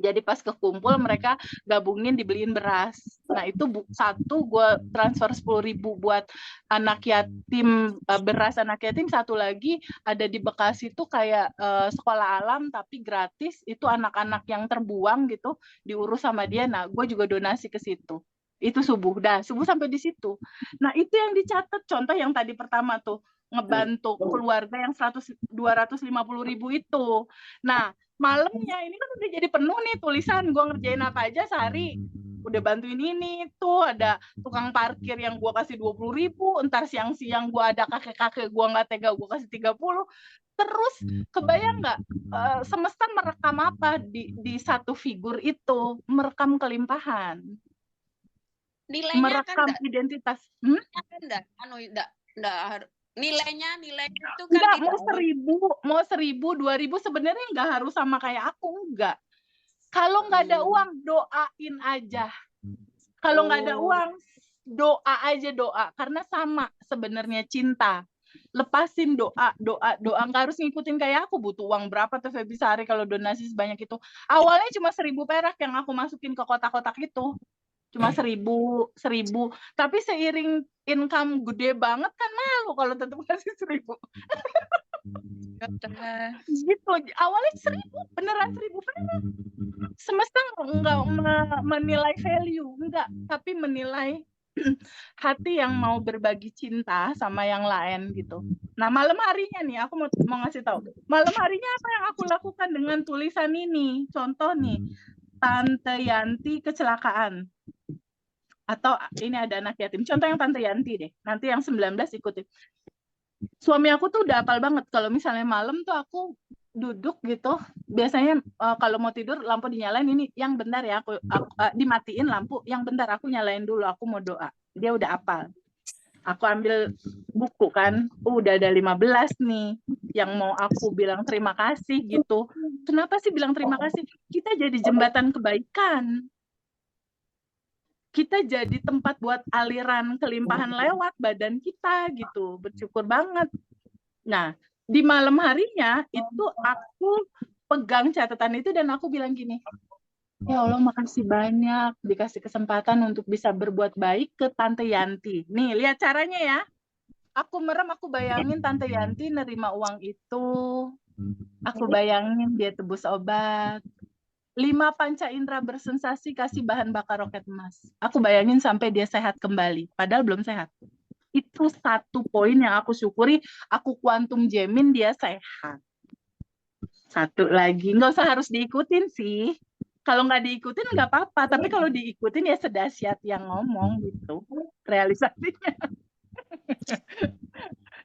Jadi pas kekumpul mereka gabungin dibeliin beras. Nah itu satu gue transfer 10.000 buat anak yatim, beras anak yatim. Satu lagi ada di Bekasi tuh kayak sekolah alam tapi gratis. Itu anak-anak yang terbuang gitu diurus sama dia. Nah gue juga donasi ke situ. Itu subuh, subuh sampai di situ. Nah itu yang dicatat. Contoh yang tadi pertama tuh ngebantu keluarga yang 250.000 itu. Nah malamnya ini kan udah jadi penuh nih tulisan, gue ngerjain apa aja sehari, udah bantuin ini tuh, ada tukang parkir yang gue kasih 20.000, entar siang-siang gue ada kakek-kakek gue nggak tega gue kasih 30. Terus kebayang nggak semesta merekam apa di satu figur itu, merekam kelimpahan, Nilainya merekam kan identitas. Nilainya itu kan enggak, tidak mau 1.000, 2.000 sebenarnya nggak harus sama kayak aku, enggak. Kalau nggak ada uang, doain aja. Kalau nggak ada uang, doa aja, doa. Karena sama sebenarnya cinta. Lepasin doa. Nggak harus ngikutin kayak aku. Butuh uang berapa tuh Feby sehari kalau donasi sebanyak itu. Awalnya cuma 1.000 perak yang aku masukin ke kotak-kotak itu. Cuma 1.000. Tapi seiring income gede banget kan malu kalau tetap kasih 1.000. Gitu. Awalnya 1.000, beneran 1.000 beneran. Semesta nggak menilai value, enggak, tapi menilai hati yang mau berbagi cinta sama yang lain gitu. Nah malam harinya nih aku mau ngasih tahu. Malam harinya apa yang aku lakukan dengan tulisan ini? Contoh nih, Tante Yanti kecelakaan. Atau ini ada anak yatim. Contoh yang Tante Yanti deh. Nanti yang 19 ikutin. Suami aku tuh udah hafal banget. Kalau misalnya malam tuh aku duduk gitu. Biasanya kalau mau tidur lampu dinyalain, ini yang bentar ya. Aku dimatiin lampu. Yang bentar aku nyalain dulu. Aku mau doa. Dia udah hafal. Aku ambil buku kan. Udah ada 15 nih. Yang mau aku bilang terima kasih gitu. Kenapa sih bilang terima kasih? Kita jadi jembatan kebaikan. Kita jadi tempat buat aliran kelimpahan lewat badan kita gitu. Bersyukur banget. Nah, di malam harinya itu aku pegang catatan itu dan aku bilang gini, ya Allah makasih banyak dikasih kesempatan untuk bisa berbuat baik ke Tante Yanti. Nih, lihat caranya ya. Aku merem, aku bayangin Tante Yanti nerima uang itu. Aku bayangin dia tebus obat. 5 panca indera bersensasi kasih bahan bakar roket emas. Aku bayangin sampai dia sehat kembali. Padahal belum sehat. Itu satu poin yang aku syukuri. Aku kuantum jamin dia sehat. Satu lagi, nggak usah harus diikutin sih. Kalau nggak diikutin nggak apa-apa. Tapi kalau diikutin ya sedahsyat yang ngomong gitu. Realisasinya.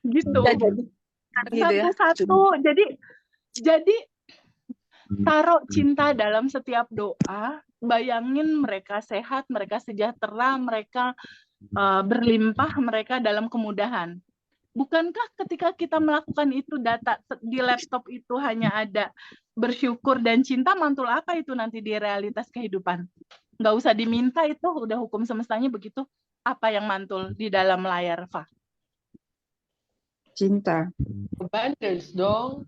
Gitu. Satu-satu. Jadi taruh cinta dalam setiap doa, bayangin mereka sehat, mereka sejahtera, mereka berlimpah, mereka dalam kemudahan. Bukankah ketika kita melakukan itu, data di laptop itu hanya ada bersyukur dan cinta, mantul apa itu nanti di realitas kehidupan? Nggak usah diminta, itu udah hukum semestanya begitu. Apa yang mantul di dalam layar, Fa? Cinta. Abundance dong.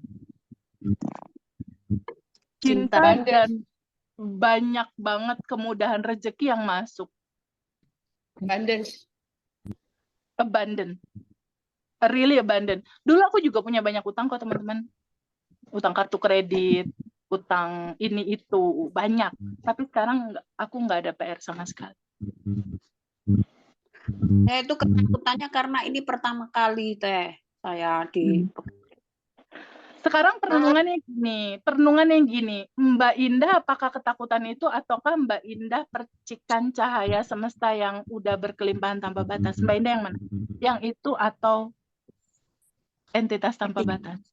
Cinta dan banyak banget kemudahan rezeki yang masuk. Abundance. Abundant. really abundant. Dulu aku juga punya banyak utang kok teman-teman. Utang kartu kredit, utang ini itu banyak. Tapi sekarang aku nggak ada PR sama sekali. Itu ketakutannya karena ini pertama kali Teh saya di Sekarang perenungannya gini, Mbak Indah apakah ketakutan itu ataukah Mbak Indah percikan cahaya semesta yang udah berkelimpahan tanpa batas? Mbak Indah yang mana? Yang itu atau entitas tanpa batas?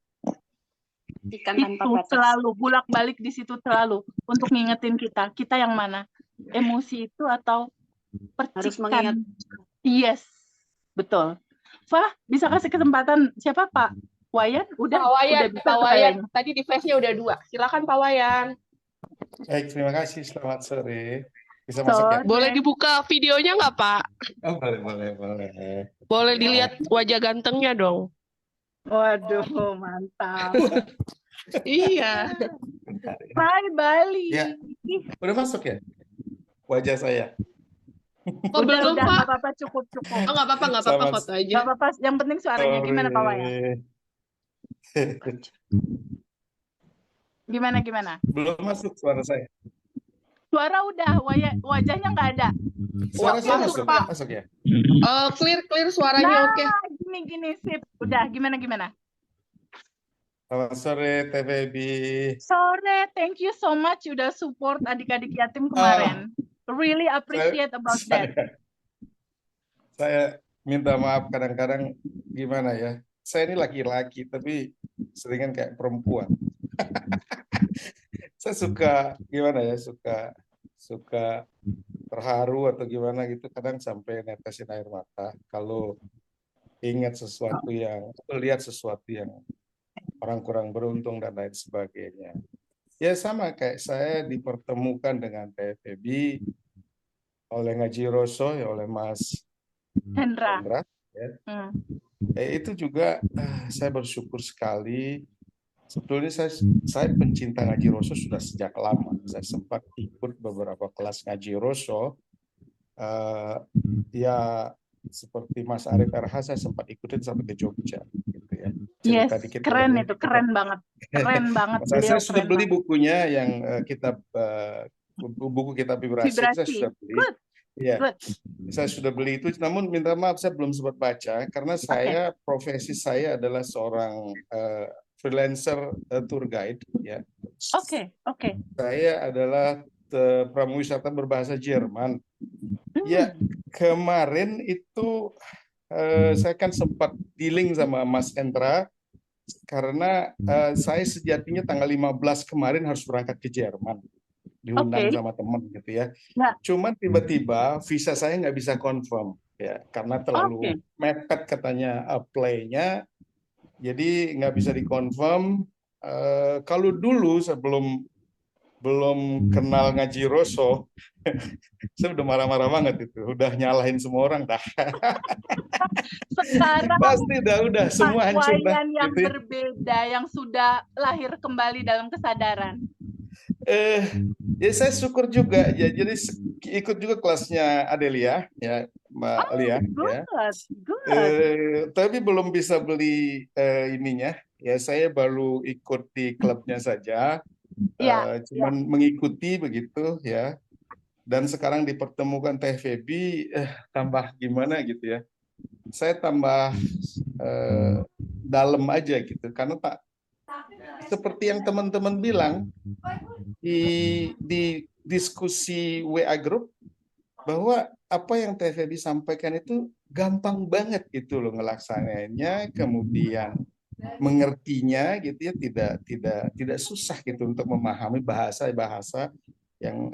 ikan tanpa Itu batas. selalu bolak-balik di situ selalu untuk ngingetin kita yang mana? Emosi itu atau Harus percikan? mengingat. Yes, betul. Fah, bisa kasih kesempatan siapa Pak? Wayan? Udah bisa Pak Wayan. kayaknya. Tadi di face-nya udah 2. Silakan Pak Wayan. Baik, terima kasih. Selamat sore. Bisa masuk ya? Boleh dibuka videonya nggak Pak? Oh, boleh. Boleh dilihat wajah gantengnya dong. Waduh, mantap. Iya. Bentar ya. Hai Bali. Ya. Udah masuk ya? Wajah saya. Oh, belum udah, Pak. nggak apa-apa, cukup. Oh, nggak apa-apa Sama- foto aja. Nggak apa-apa, yang penting suaranya gimana Pak Wayan? Gimana? Belum masuk suara saya. Suara udah, wajahnya nggak ada. Suara saya masuk, masuk, Pak. masuk ya? Clear suaranya oke. Gini, sip. Udah, gimana? Selamat sore, TVB. Sore, thank you so much udah support adik-adik yatim kemarin. Really appreciate about that. Saya minta maaf kadang-kadang gimana ya. Saya ini laki-laki tapi seringan kayak perempuan. Saya suka gimana ya, suka terharu atau gimana gitu, kadang sampai netesin air mata kalau ingat sesuatu lihat sesuatu yang orang kurang beruntung dan lain sebagainya. Ya sama kayak saya dipertemukan dengan TFB oleh Ngaji Rosso, ya oleh Mas Hendra. ya. Itu juga saya bersyukur sekali. Sebetulnya saya pencinta Ngaji Rosso sudah sejak lama. Saya sempat ikut beberapa kelas Ngaji Rosso. Ya seperti Mas Arief RH saya sempat ikutin sampai ke Jogja. Gitu ya. Yes, Dikit keren ya. itu, keren banget. Keren banget. Saya sudah beli bukunya yang buku kitab vibrasi. Saya sudah beli. Good. Ya, Good. saya sudah beli itu. Namun minta maaf saya belum sempat baca karena profesi saya adalah seorang freelancer tour guide. Ya. Oke. Saya adalah pramuwisata berbahasa Jerman. Ya, kemarin itu saya kan sempat dealing sama Mas Endra karena saya sejatinya tanggal 15 kemarin harus berangkat ke Jerman, diundang sama teman gitu ya. Cuman tiba-tiba visa saya nggak bisa confirm ya karena terlalu mepet katanya apply-nya, jadi nggak bisa dikonfirm. Kalau dulu sebelum belum kenal Ngaji Rosso, saya udah marah-marah banget itu, udah nyalahin semua orang dah. Sekarang pasti udah semua hancur dah. Yang gitu. berbeda, yang sudah lahir kembali dalam kesadaran. Ya saya syukur juga ya, jadi ikut juga kelasnya Adelia ya, Mbak Alia ya. Tapi belum bisa beli ininya ya, saya baru ikut di klubnya saja. Cuman mengikuti begitu ya, dan sekarang dipertemukan TVB tambah gimana gitu ya, saya tambah dalam aja gitu karena seperti yang teman-teman bilang di diskusi WA group bahwa apa yang TVB sampaikan itu gampang banget gitu loh ngelaksanainnya, kemudian mengertinya gitu ya, tidak susah gitu untuk memahami bahasa yang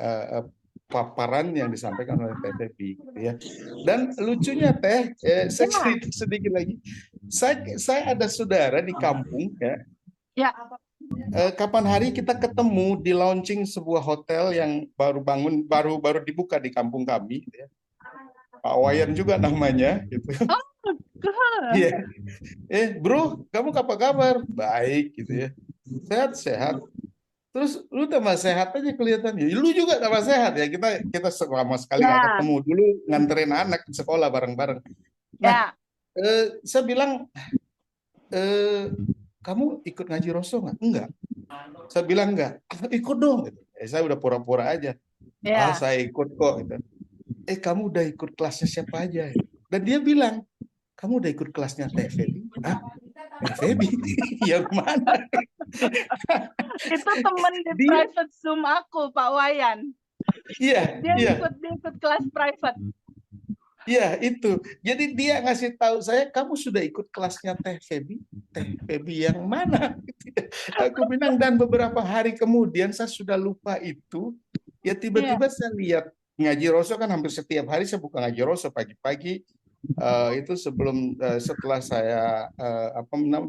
paparan yang disampaikan oleh TVB gitu ya. Dan lucunya saya cerita sedikit lagi, saya ada saudara di kampung ya. Kapan hari kita ketemu di launching sebuah hotel yang baru dibuka di kampung kami gitu ya. Pak Wayan juga namanya gitu. Iya. Bro, kamu apa kabar? Baik gitu ya. Sehat. Terus lu tambah sehat aja kelihatannya. Lu juga tambah sehat ya. Kita selama sekali nggak ketemu, dulu nganterin anak ke sekolah bareng-bareng. Nah, Saya bilang, kamu ikut ngaji Rosso nggak? Enggak. Saya bilang enggak. Ikut dong. Gitu. Saya udah pura-pura aja. Ya. Saya ikut kok. Gitu. Kamu udah ikut kelasnya siapa aja? Dan dia bilang, kamu udah ikut kelasnya Teh Febi? Hah? Teh Febi? Yang mana? Itu temen di Dia- private Zoom aku, Pak Wayan. Iya, Dia iya. ikut kelas private. Iya, itu. Jadi dia ngasih tahu saya, kamu sudah ikut kelasnya Teh Febi? Teh Febi yang mana? Aku bilang, dan beberapa hari kemudian saya sudah lupa itu. Ya tiba-tiba saya lihat ngaji Rosso kan hampir setiap hari saya buka ngaji Rosso pagi-pagi. Itu setelah saya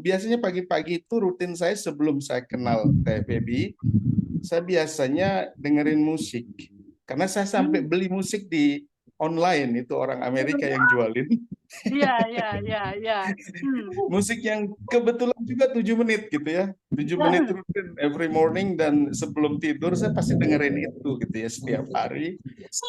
biasanya pagi-pagi itu rutin saya sebelum saya kenal Teh Febi, saya biasanya dengerin musik. Karena saya sampai beli musik di online, itu orang Amerika yang jualin. Iya. Musik yang kebetulan juga 7 menit gitu ya. 7 menit rutin every morning, dan sebelum tidur saya pasti dengerin itu gitu ya setiap hari.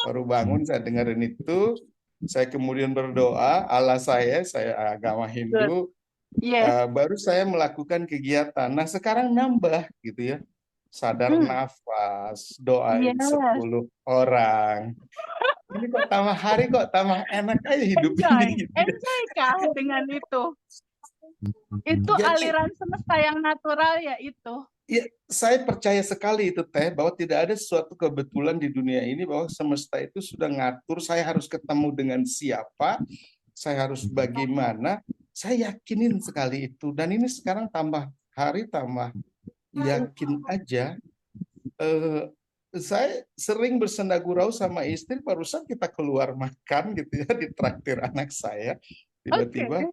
Baru bangun saya dengerin itu. Saya kemudian berdoa, Allah saya agama Hindu. Yes. Baru saya melakukan kegiatan. Nah, sekarang nambah gitu ya. Sadar nafas, doain 10 orang. Ini kok tambah hari kok tambah enak aja hidup ini. Gitu ya. Enjoy kah dengan itu? Itu Jadi, aliran semesta yang natural ya itu. ya, saya percaya sekali itu Teh, bahwa tidak ada suatu kebetulan di dunia ini bahwa semesta itu sudah ngatur saya harus ketemu dengan siapa, saya harus bagaimana. Saya yakinin sekali itu, dan ini sekarang tambah hari tambah yakin aja. Saya sering bersenda gurau sama istri, barusan kita keluar makan gitu ya di traktir anak saya, tiba-tiba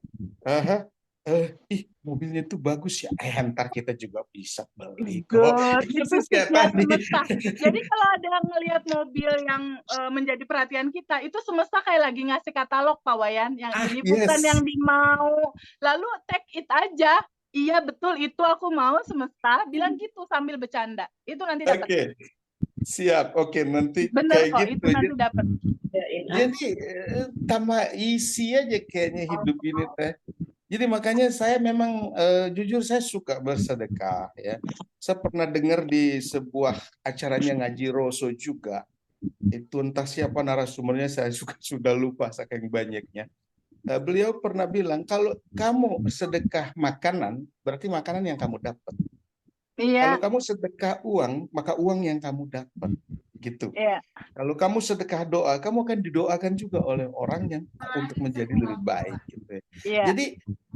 ih mobilnya itu bagus ya, ntar kita juga bisa beli kok. Itu kayak ya tadi. semesta. Jadi kalau ada yang ngelihat mobil yang menjadi perhatian kita, itu semesta kayak lagi ngasih katalog Pak Wayan, yang ini bukan yang dimau. Lalu tag it aja. Iya betul, itu aku mau, semesta bilang gitu sambil bercanda. Itu nanti dapat. Oke. Siap, oke, nanti bener kayak kok, gitu. itu nanti dapat. Jadi tambah isi aja kayaknya hidup ini Teh. Jadi makanya saya memang jujur saya suka bersedekah ya. Saya pernah dengar di sebuah acaranya ngaji Rosso juga. Itu entah siapa narasumbernya, saya sudah lupa saking banyaknya. Beliau pernah bilang, kalau kamu sedekah makanan, berarti makanan yang kamu dapat. Iya. Kalau kamu sedekah uang, maka uang yang kamu dapat. Gitu. Iya. Kalau kamu sedekah doa, kamu akan didoakan juga oleh orang yang untuk menjadi lebih baik. Gitu ya. Iya. Jadi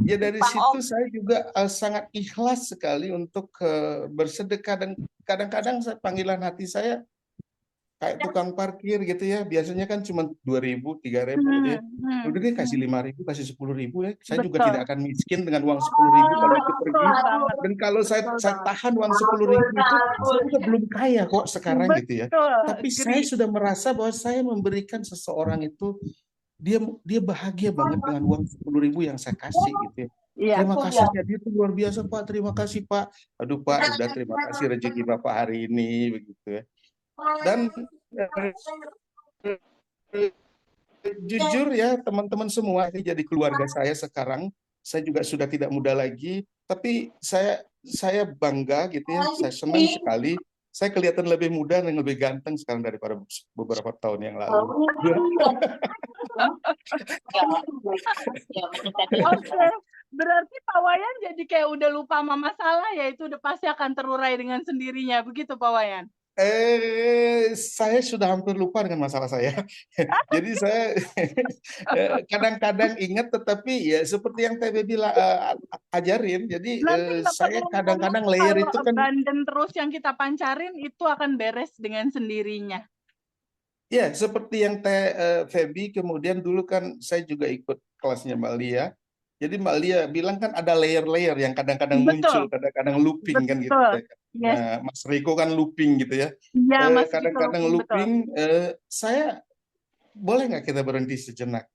ya dari situ saya juga sangat ikhlas sekali untuk bersedekah, dan kadang-kadang panggilan hati saya kayak tukang parkir gitu ya, biasanya kan cuma 2.000, 3.000 gitu ya. Udah deh kasih 5.000, kasih 10.000 ya. Saya juga tidak akan miskin dengan uang 10.000 kalau itu pergi. Dan kalau saya tahan uang 10.000 itu, saya juga belum kaya kok sekarang gitu ya. Tapi saya sudah merasa bahwa saya memberikan seseorang itu, dia bahagia banget dengan uang 10.000 yang saya kasih gitu ya. Terima kasihnya dia itu luar biasa Pak, terima kasih Pak. Aduh Pak, udah terima kasih rezeki Bapak hari ini begitu ya. Dan jujur ya teman-teman semua, ini jadi keluarga saya sekarang. Saya juga sudah tidak muda lagi, tapi saya bangga gitu ya, saya senang sekali. Saya kelihatan lebih muda dan lebih ganteng sekarang daripada beberapa tahun yang lalu. Oke, berarti Pak Wayan jadi kayak udah lupa sama masalah ya, itu udah pasti akan terurai dengan sendirinya, begitu Pak Wayan? Saya sudah hampir lupa dengan masalah saya. Jadi saya kadang-kadang ingat, tetapi ya seperti yang Teh Febi ajarin. Jadi saya kadang-kadang layer itu kan abandon terus yang kita pancarin itu akan beres dengan sendirinya. Ya, seperti yang Teh Febi, kemudian dulu kan saya juga ikut kelasnya Mbak Lia. Jadi Mbak Lia bilang kan ada layer-layer yang kadang-kadang muncul, kadang-kadang looping kan gitu. Nah, Mas Riko kan looping gitu ya. Kadang-kadang looping. Saya boleh nggak kita berhenti sejenak?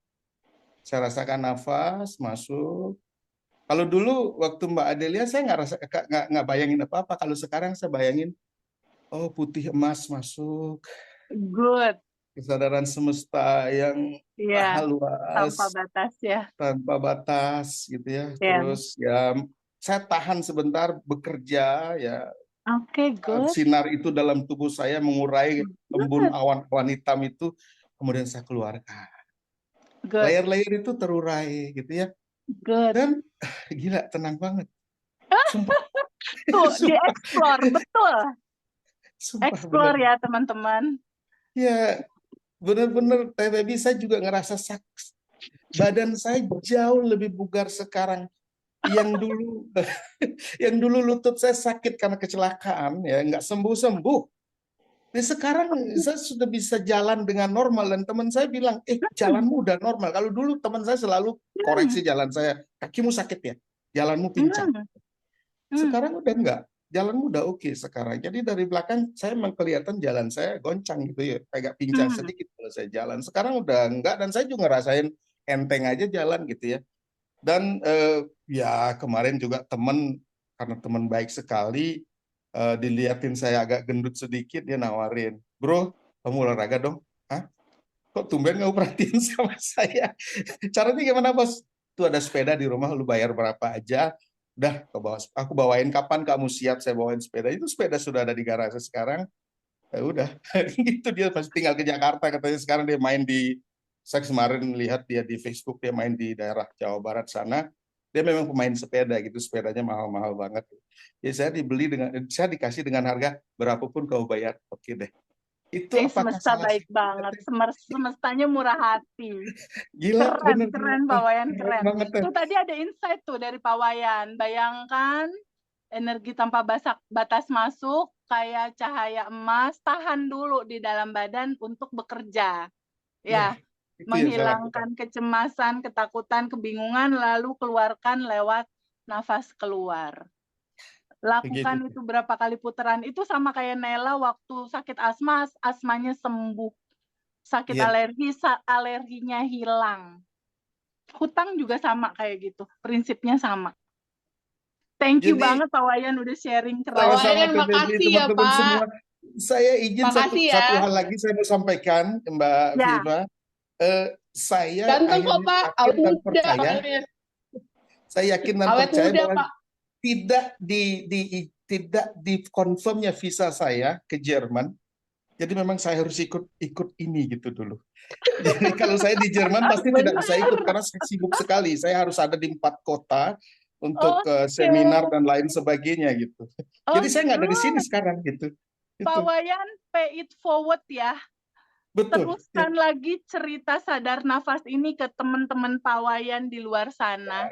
Saya rasakan nafas masuk. Kalau dulu waktu Mbak Adelia saya nggak bayangin apa-apa. Kalau sekarang saya bayangin, oh putih emas masuk. Good. kesadaran semesta yang Iya, maha tanpa luas, batas ya. tanpa batas gitu ya. Ya. Terus ya saya tahan sebentar bekerja ya. Oke, good. Sinar itu dalam tubuh saya mengurai embun Good. awan-awan hitam itu, kemudian saya keluarkan. Good. Layer-layer itu terurai gitu ya. Good. Dan gila, tenang banget. Sumpah. Tuh, Sumpah. dieksplor, betul. Sumpah, Explore bener. ya, teman-teman. Ya, benar-benar Teh Baby, saya juga ngerasa badan saya jauh lebih bugar sekarang. Yang dulu lutut saya sakit karena kecelakaan, ya nggak sembuh-sembuh. Nah, sekarang saya sudah bisa jalan dengan normal, dan teman saya bilang, jalanmu udah normal. Kalau dulu teman saya selalu koreksi jalan saya, kakimu sakit ya, jalanmu pincang. Sekarang udah enggak, jalanmu udah oke sekarang. Jadi dari belakang saya memang kelihatan jalan saya goncang gitu ya, agak pincang sedikit kalau saya jalan. Sekarang udah enggak, dan saya juga ngerasain enteng aja jalan gitu ya. Dan ya kemarin juga karena teman baik sekali, diliatin saya agak gendut sedikit, dia nawarin, bro, kamu olahraga dong. Hah? Kok tumben kamu perhatiin sama saya? Caranya gimana, bos? Tuh ada sepeda di rumah, lu bayar berapa aja, udah aku bawain, kapan kamu siap saya bawain sepeda. Itu sepeda sudah ada di garasi sekarang. Ya udah, gitu, dia pasti tinggal ke Jakarta katanya. Sekarang dia main saya kemarin lihat dia di Facebook, dia main di daerah Jawa Barat sana. Dia memang pemain sepeda gitu, sepedanya mahal-mahal banget. Ya saya saya dikasih dengan harga berapapun kau bayar, oke deh. Itu apakah Semesta salah baik sih? banget, semestanya murah hati. Gila, Keren Pak Wayan, keren. banget. Tuh tadi ada insight tuh dari Pak Wayan. Bayangkan energi tanpa batas masuk kayak cahaya emas, tahan dulu di dalam badan untuk bekerja. Ya, menghilangkan kecemasan, ketakutan, kebingungan, lalu keluarkan lewat nafas keluar. Lakukan itu berapa kali putaran. Itu sama kayak Nela waktu sakit asma, asmanya sembuh. Sakit alerginya hilang. Hutang juga sama kayak gitu. Prinsipnya sama. Thank you banget Pak Wayan udah sharing keren. Wayan, makasih ya, teman-teman Pak. semua. Saya izin Makasih satu hal lagi saya mau sampaikan, Mbak Viva. Saya ganteng kok, Pak. Awet muda. Saya yakin dan awet percaya muda, bahwa Pak. tidak dikonfirmnya visa saya ke Jerman. Jadi memang saya harus ikut ini gitu dulu. Jadi kalau saya di Jerman pasti tidak bisa ikut karena saya sibuk sekali. Saya harus ada di 4 kota untuk seminar dan lain sebagainya gitu. Jadi saya nggak ada di sini sekarang gitu. Pak Wayan, pay it forward ya. Betul. Teruskan lagi cerita sadar nafas ini ke teman-teman Pak Wayan di luar sana.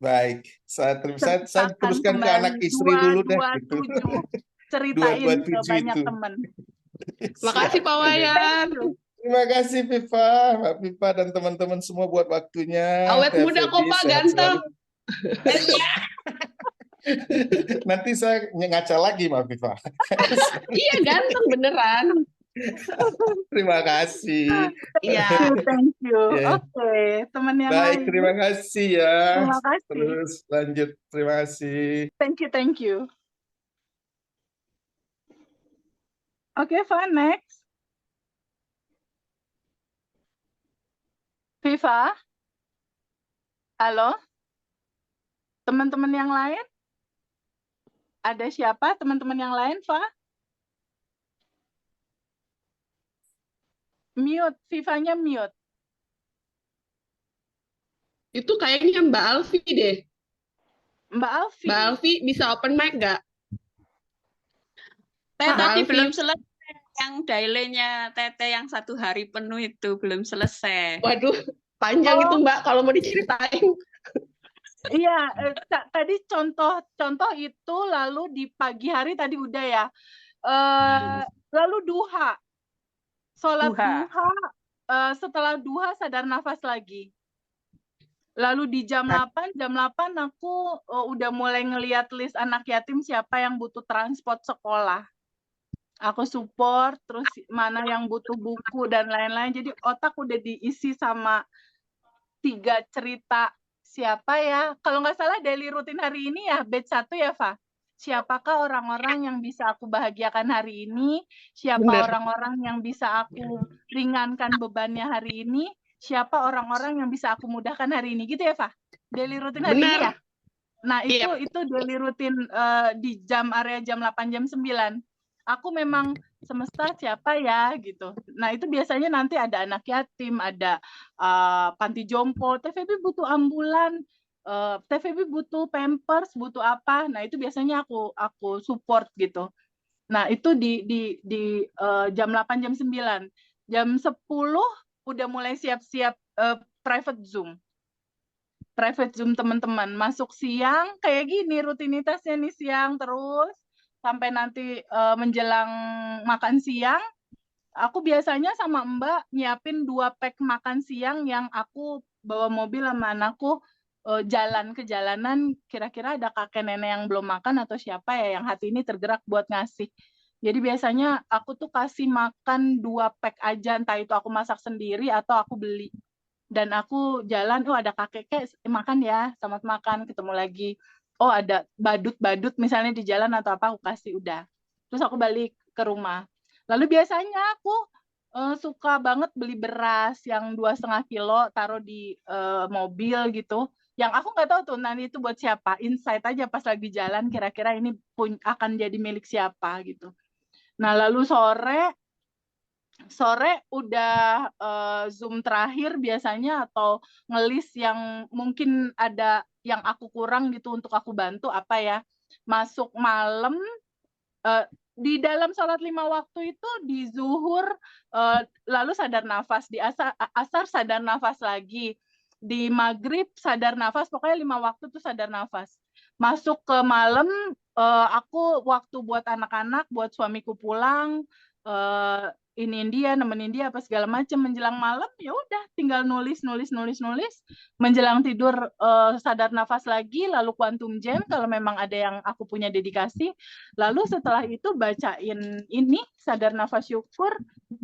Baik, saya teruskan ke anak istri dulu deh. Gitu. Ceritain ke banyak teman. Makasih Pak Wayan. Terima kasih Viva, Mbak Viva dan teman-teman semua buat waktunya. Awet muda kok Pak, ganteng. Nanti saya ngaca lagi Mbak Viva. Iya ganteng beneran. Terima kasih. Iya. Thank you. Oke, teman yang lain. Baik, terima kasih ya. Terima kasih. Terus lanjut. Terima kasih. Thank you. Oke, fine, next. Viva? Halo? Teman-teman yang lain? Ada siapa teman-teman yang lain, Fa? Mute, Vivanya mute. Itu kayaknya Mbak Alfi deh. Mbak Alfi. Mbak Alfi bisa open mic nggak? Tadi belum selesai. Yang daily-nya Tete yang 1 hari penuh itu belum selesai. Waduh, panjang itu Mbak kalau mau diceritain. Iya, tadi contoh itu, lalu di pagi hari tadi udah ya. Lalu duha. Sholat duha, setelah duha sadar nafas lagi. Lalu di jam 8 aku udah mulai ngeliat list anak yatim siapa yang butuh transport sekolah. Aku support, terus mana yang butuh buku dan lain-lain. Jadi otak udah diisi sama 3 cerita. Siapa ya? Kalau nggak salah daily rutin hari ini ya, batch 1 ya, Fa? Siapakah orang-orang yang bisa aku bahagiakan hari ini? Siapa orang-orang yang bisa aku ringankan bebannya hari ini, siapa orang-orang yang bisa aku mudahkan hari ini, gitu ya, Fah? Daily rutin hari ini ya? Benar. Nah, Iya. itu daily rutin di area jam 8, jam 9. Aku memang semesta siapa ya gitu. Nah, itu biasanya nanti ada anak yatim, ada panti jompo, TVB butuh ambulan, TVB butuh pampers, butuh apa. Nah, itu biasanya aku support gitu. Nah, itu di jam 8, jam 9. Jam 10 udah mulai siap-siap private Zoom teman-teman. Masuk siang kayak gini rutinitasnya nih, siang terus sampai nanti menjelang makan siang. Aku biasanya sama Mbak nyiapin 2 pack makan siang yang aku bawa mobil sama anakku jalan ke jalanan, kira-kira ada kakek nenek yang belum makan atau siapa ya yang hati ini tergerak buat ngasih. Jadi biasanya aku tuh kasih makan 2 pack aja, entah itu aku masak sendiri atau aku beli. Dan aku jalan, oh ada kakek makan ya, selamat makan, ketemu lagi. Oh ada badut-badut misalnya di jalan atau apa, aku kasih udah. Terus aku balik ke rumah. Lalu biasanya aku suka banget beli beras yang 2,5 kilo, taruh di mobil gitu. Yang aku nggak tahu tuh nanti itu buat siapa. Insight aja pas lagi jalan, kira-kira ini akan jadi milik siapa gitu. Nah lalu sore udah Zoom terakhir biasanya atau ngelis yang mungkin ada yang aku kurang gitu untuk aku bantu apa ya. Masuk malam di dalam sholat 5 waktu itu di zuhur lalu sadar nafas, di asar sadar nafas lagi, di maghrib sadar nafas, pokoknya 5 waktu tuh sadar nafas. Masuk ke malam aku waktu buat anak-anak, buat suamiku pulang, nemenin dia apa segala macam. Menjelang malam ya udah tinggal nulis menjelang tidur sadar nafas lagi, lalu quantum jam kalau memang ada yang aku punya dedikasi, lalu setelah itu bacain ini sadar nafas syukur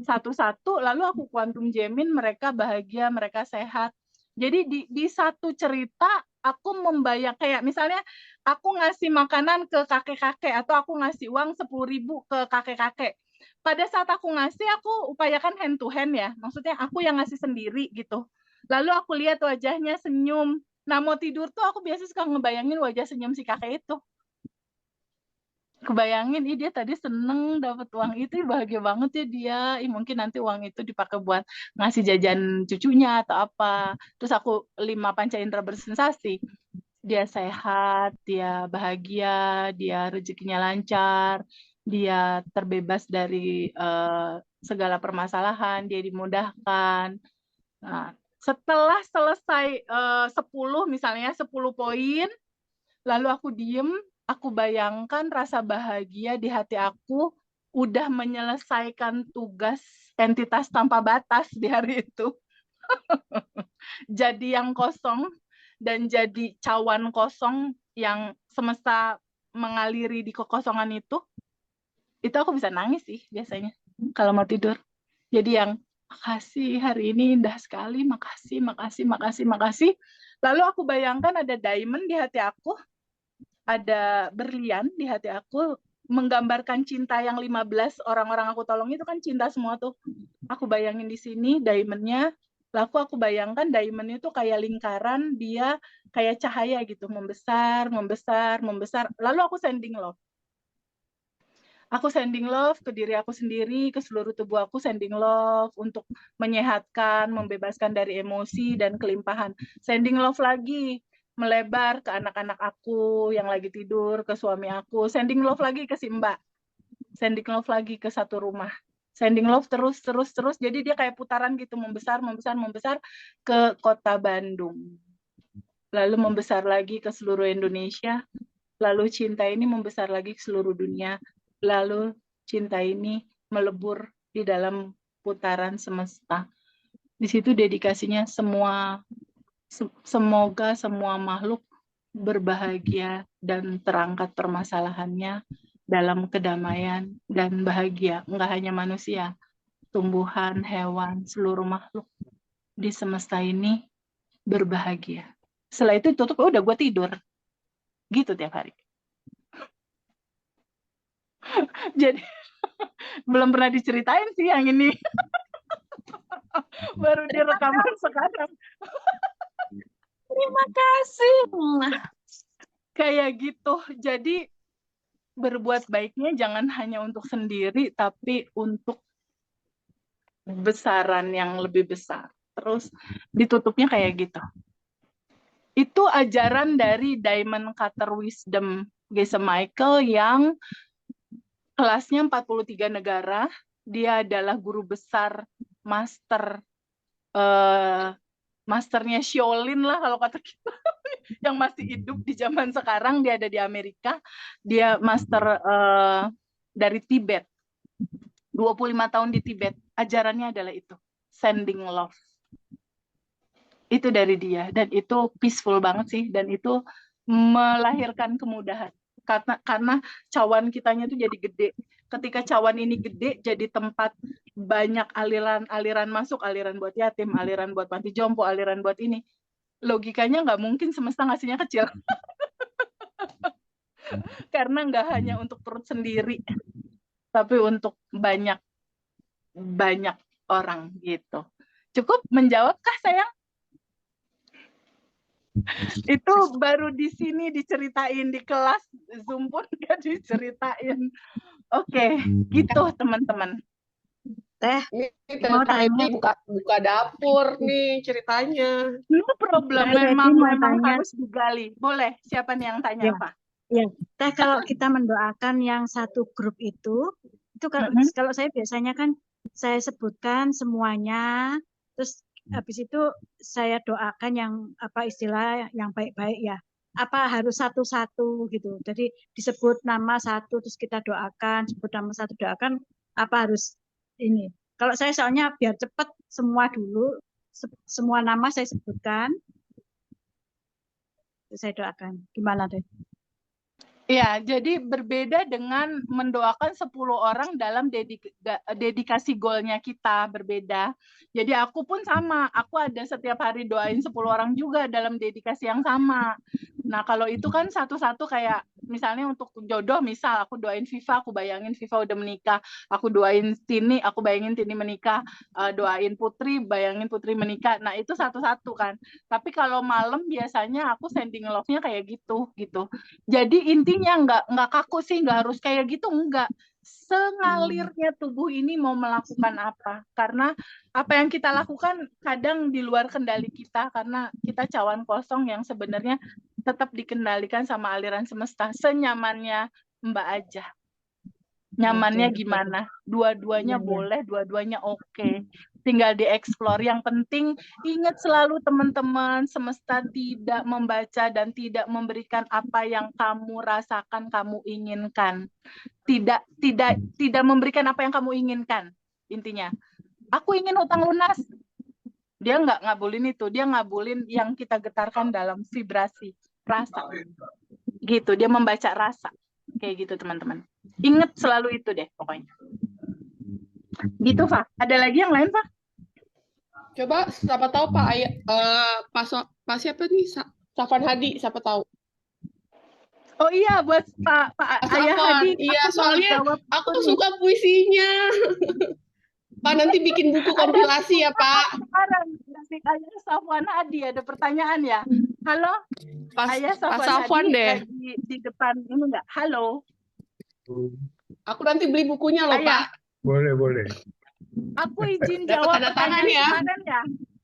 satu-satu, lalu aku quantum jamin mereka bahagia, mereka sehat. Jadi di satu cerita aku membayang kayak misalnya aku ngasih makanan ke kakek-kakek atau aku ngasih uang 10.000 ke kakek-kakek. Pada saat aku ngasih, aku upayakan hand to hand ya. Maksudnya aku yang ngasih sendiri gitu. Lalu aku lihat wajahnya senyum. Nah mau tidur tuh aku biasa suka ngebayangin wajah senyum si kakek itu. Kebayangin, dia tadi seneng dapat uang itu, bahagia banget ya dia. Mungkin nanti uang itu dipakai buat ngasih jajan cucunya atau apa. Terus aku 5 panca indera bersensasi. Dia sehat, dia bahagia, dia rezekinya lancar, dia terbebas dari segala permasalahan, dia dimudahkan. Nah, setelah selesai 10 misalnya 10 poin, lalu aku diem, aku bayangkan rasa bahagia di hati aku udah menyelesaikan tugas entitas tanpa batas di hari itu. Jadi yang kosong dan jadi cawan kosong yang semesta mengaliri di kekosongan itu aku bisa nangis sih biasanya kalau mau tidur. Jadi yang makasih hari ini indah sekali, makasih. Lalu aku bayangkan ada diamond di hati aku, ada berlian di hati aku, menggambarkan cinta yang 15 orang-orang aku tolong itu kan cinta semua tuh. Aku bayangin di sini diamondnya, lalu aku bayangkan diamond itu kayak lingkaran, dia kayak cahaya gitu, membesar. Lalu aku sending love. Aku sending love ke diri aku sendiri, ke seluruh tubuh aku sending love untuk menyehatkan, membebaskan dari emosi dan kelimpahan. Sending love lagi, melebar ke anak-anak aku yang lagi tidur, ke suami aku. Sending love lagi ke si Mbak. Sending love lagi ke satu rumah. Sending love terus. Jadi dia kayak putaran gitu, membesar ke kota Bandung. Lalu membesar lagi ke seluruh Indonesia. Lalu cinta ini membesar lagi ke seluruh dunia. Lalu cinta ini melebur di dalam putaran semesta. Di situ dedikasinya semoga semua makhluk berbahagia dan terangkat permasalahannya dalam kedamaian dan bahagia. Enggak hanya manusia, tumbuhan, hewan, seluruh makhluk di semesta ini berbahagia. Setelah itu tutup, udah gue tidur. Gitu tiap hari. Jadi belum pernah diceritain sih yang ini. Baru direkaman sekarang. Terima kasih. Kayak gitu. Jadi berbuat baiknya jangan hanya untuk sendiri, tapi untuk besaran yang lebih besar. Terus ditutupnya kayak gitu. Itu ajaran dari Diamond Cutter Wisdom Geza Michael yang kelasnya 43 negara. Dia adalah guru besar masternya Shaolin lah kalau kata kita. Yang masih hidup di zaman sekarang, dia ada di Amerika. Dia master dari Tibet. 25 tahun di Tibet. Ajarannya adalah itu. Sending love. Itu dari dia, dan itu peaceful banget sih, dan itu melahirkan kemudahan karena cawan kitanya tuh jadi gede. Ketika cawan ini gede, jadi tempat banyak aliran masuk, aliran buat yatim, aliran buat panti jompo, aliran buat ini. Logikanya nggak mungkin semesta ngasihnya kecil. Karena nggak hanya untuk perut sendiri, tapi untuk banyak orang gitu. Cukup menjawabkah sayang? Itu baru di sini diceritain, di kelas Zoom pun nggak diceritain. Oke, gitu teman-teman. Ini Teh buka dapur nih ceritanya. No problem, memang harus digali. Boleh, siapa nih yang tanya, Pak? Ya, Teh, kalau kita mendoakan yang satu grup itu kalau saya biasanya kan saya sebutkan semuanya, terus habis itu saya doakan yang apa istilah yang baik-baik ya. Apa harus satu-satu gitu. Jadi disebut nama satu terus kita doakan, sebut nama satu doakan, apa harus ini. Kalau saya soalnya biar cepat semua dulu, semua nama saya sebutkan, terus saya doakan. Gimana deh? Ya, jadi berbeda dengan mendoakan 10 orang dalam dedikasi goalnya kita, berbeda. Jadi aku pun sama, aku ada setiap hari doain 10 orang juga dalam dedikasi yang sama. Nah, kalau itu kan satu-satu kayak misalnya untuk jodoh, misal aku doain Viva, aku bayangin Viva udah menikah. Aku doain Tini, aku bayangin Tini menikah. Doain Putri, bayangin Putri menikah. Nah, itu satu-satu kan. Tapi kalau malam biasanya aku sending love-nya kayak gitu. Jadi intinya nggak kaku sih, nggak harus kayak gitu, nggak. Sengalirnya tubuh ini mau melakukan apa. Karena apa yang kita lakukan kadang di luar kendali kita, karena kita cawan kosong yang sebenarnya tetap dikendalikan sama aliran semesta. Senyamannya Mbak aja. Nyamannya gimana? Dua-duanya boleh, dua-duanya oke. Tinggal dieksplor. Yang penting ingat selalu teman-teman, semesta tidak membaca dan tidak memberikan apa yang kamu rasakan, kamu inginkan. Tidak memberikan apa yang kamu inginkan. Intinya, aku ingin hutang lunas. Dia nggak ngabulin itu, dia ngabulin yang kita getarkan dalam vibrasi rasa. Gitu, dia membaca rasa. Kayak gitu teman-teman. Ingat selalu itu deh pokoknya. Gitu, Pak. Ada lagi yang lain, Pak? Coba siapa tahu Pak siapa nih? Safwan Hadi, siapa tahu? Oh iya, buat Pak Ayah Hadi. Iya, soalnya aku suka puisinya. Pak nanti bikin buku kompilasi ya, Pak. Sekarang dari Ayah Safwan Hadi ada pertanyaan ya. Halo, Ayah Safwan Hadi deh. Di depan ini enggak? Halo. Aku nanti beli bukunya loh, Ayah. Pak. Boleh. Aku izin Dapat jawab tanda tangan pertanyaan ya. kemarin ya.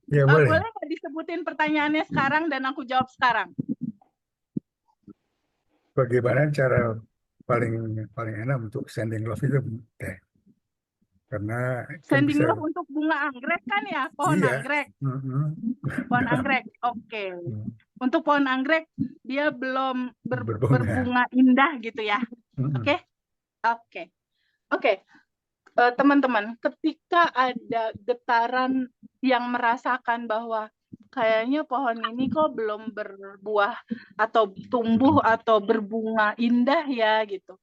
Ya, boleh. Boleh nggak disebutin pertanyaannya sekarang dan aku jawab sekarang? Bagaimana cara paling enak untuk sending love itu, Teh? Karena kan Sending bisa, love untuk bunga anggrek kan ya? Pohon Iya. anggrek. Mm-mm. Pohon anggrek. Oke. Untuk pohon anggrek dia belum berbunga indah gitu ya. Mm-mm. Oke. Teman-teman, ketika ada getaran yang merasakan bahwa kayaknya pohon ini kok belum berbuah atau tumbuh atau berbunga indah ya gitu.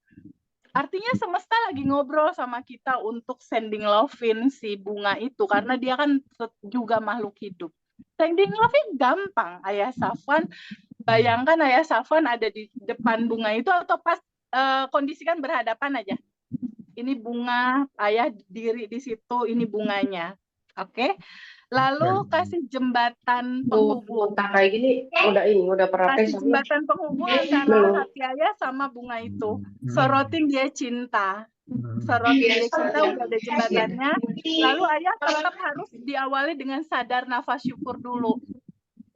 Artinya semesta lagi ngobrol sama kita untuk sending love-in si bunga itu, karena dia kan juga makhluk hidup. Sending love-in gampang, Ayah Safwan. Bayangkan Ayah Safwan ada di depan bunga itu, atau pas kondisikan berhadapan aja. Ini bunga, Ayah diri di situ, ini bunganya. Oke. Lalu kasih jembatan penghubung. Kontak kayak gini udah pernah Kasih jembatan penghubung antara hati ayah sama bunga itu. Sorotin dia cinta. Sorotin dia cinta, udah ada jembatannya. Lalu ayah tetap harus diawali dengan sadar nafas syukur dulu.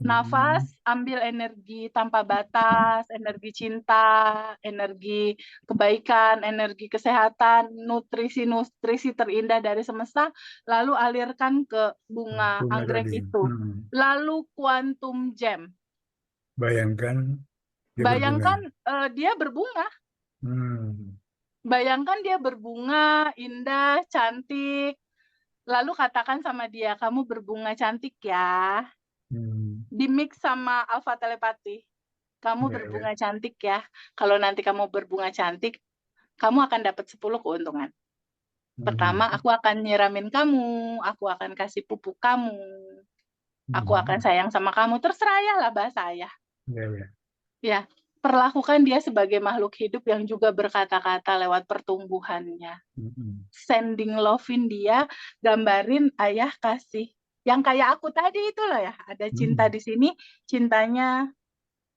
Nafas, ambil energi tanpa batas, energi cinta, energi kebaikan, energi kesehatan, nutrisi terindah dari semesta, lalu alirkan ke bunga anggrek tadi. itu. Lalu quantum gem. Bayangkan dia Bayangkan berbunga. dia berbunga. Bayangkan dia berbunga, indah, cantik. Lalu katakan sama dia, kamu berbunga cantik ya. Di-mix sama alfa telepati. Kamu berbunga cantik ya. Kalau nanti kamu berbunga cantik, kamu akan dapat 10 keuntungan. Pertama, aku akan nyiramin kamu, aku akan kasih pupuk kamu, aku akan sayang sama kamu. Terserah ya lah bahasa ayah. Ya, perlakukan dia sebagai makhluk hidup yang juga berkata-kata lewat pertumbuhannya. Sending love-in dia, gambarin ayah kasih. Yang kayak aku tadi itu loh ya, ada cinta di sini, cintanya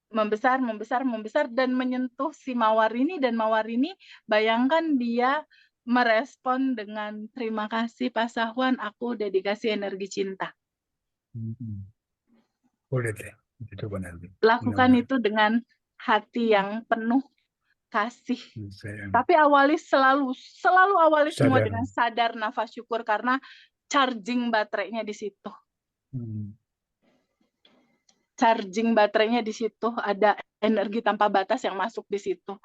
membesar, membesar, membesar, dan menyentuh si Mawar ini, dan Mawar ini, bayangkan dia merespon dengan terima kasih Pak Sahwan, aku udah dikasih energi cinta. Boleh deh, coba nanti. Lakukan itu dengan hati yang penuh kasih. Tapi selalu awali semua dengan sadar nafas syukur, karena charging baterainya di situ. Charging baterainya di situ, ada energi tanpa batas yang masuk di situ.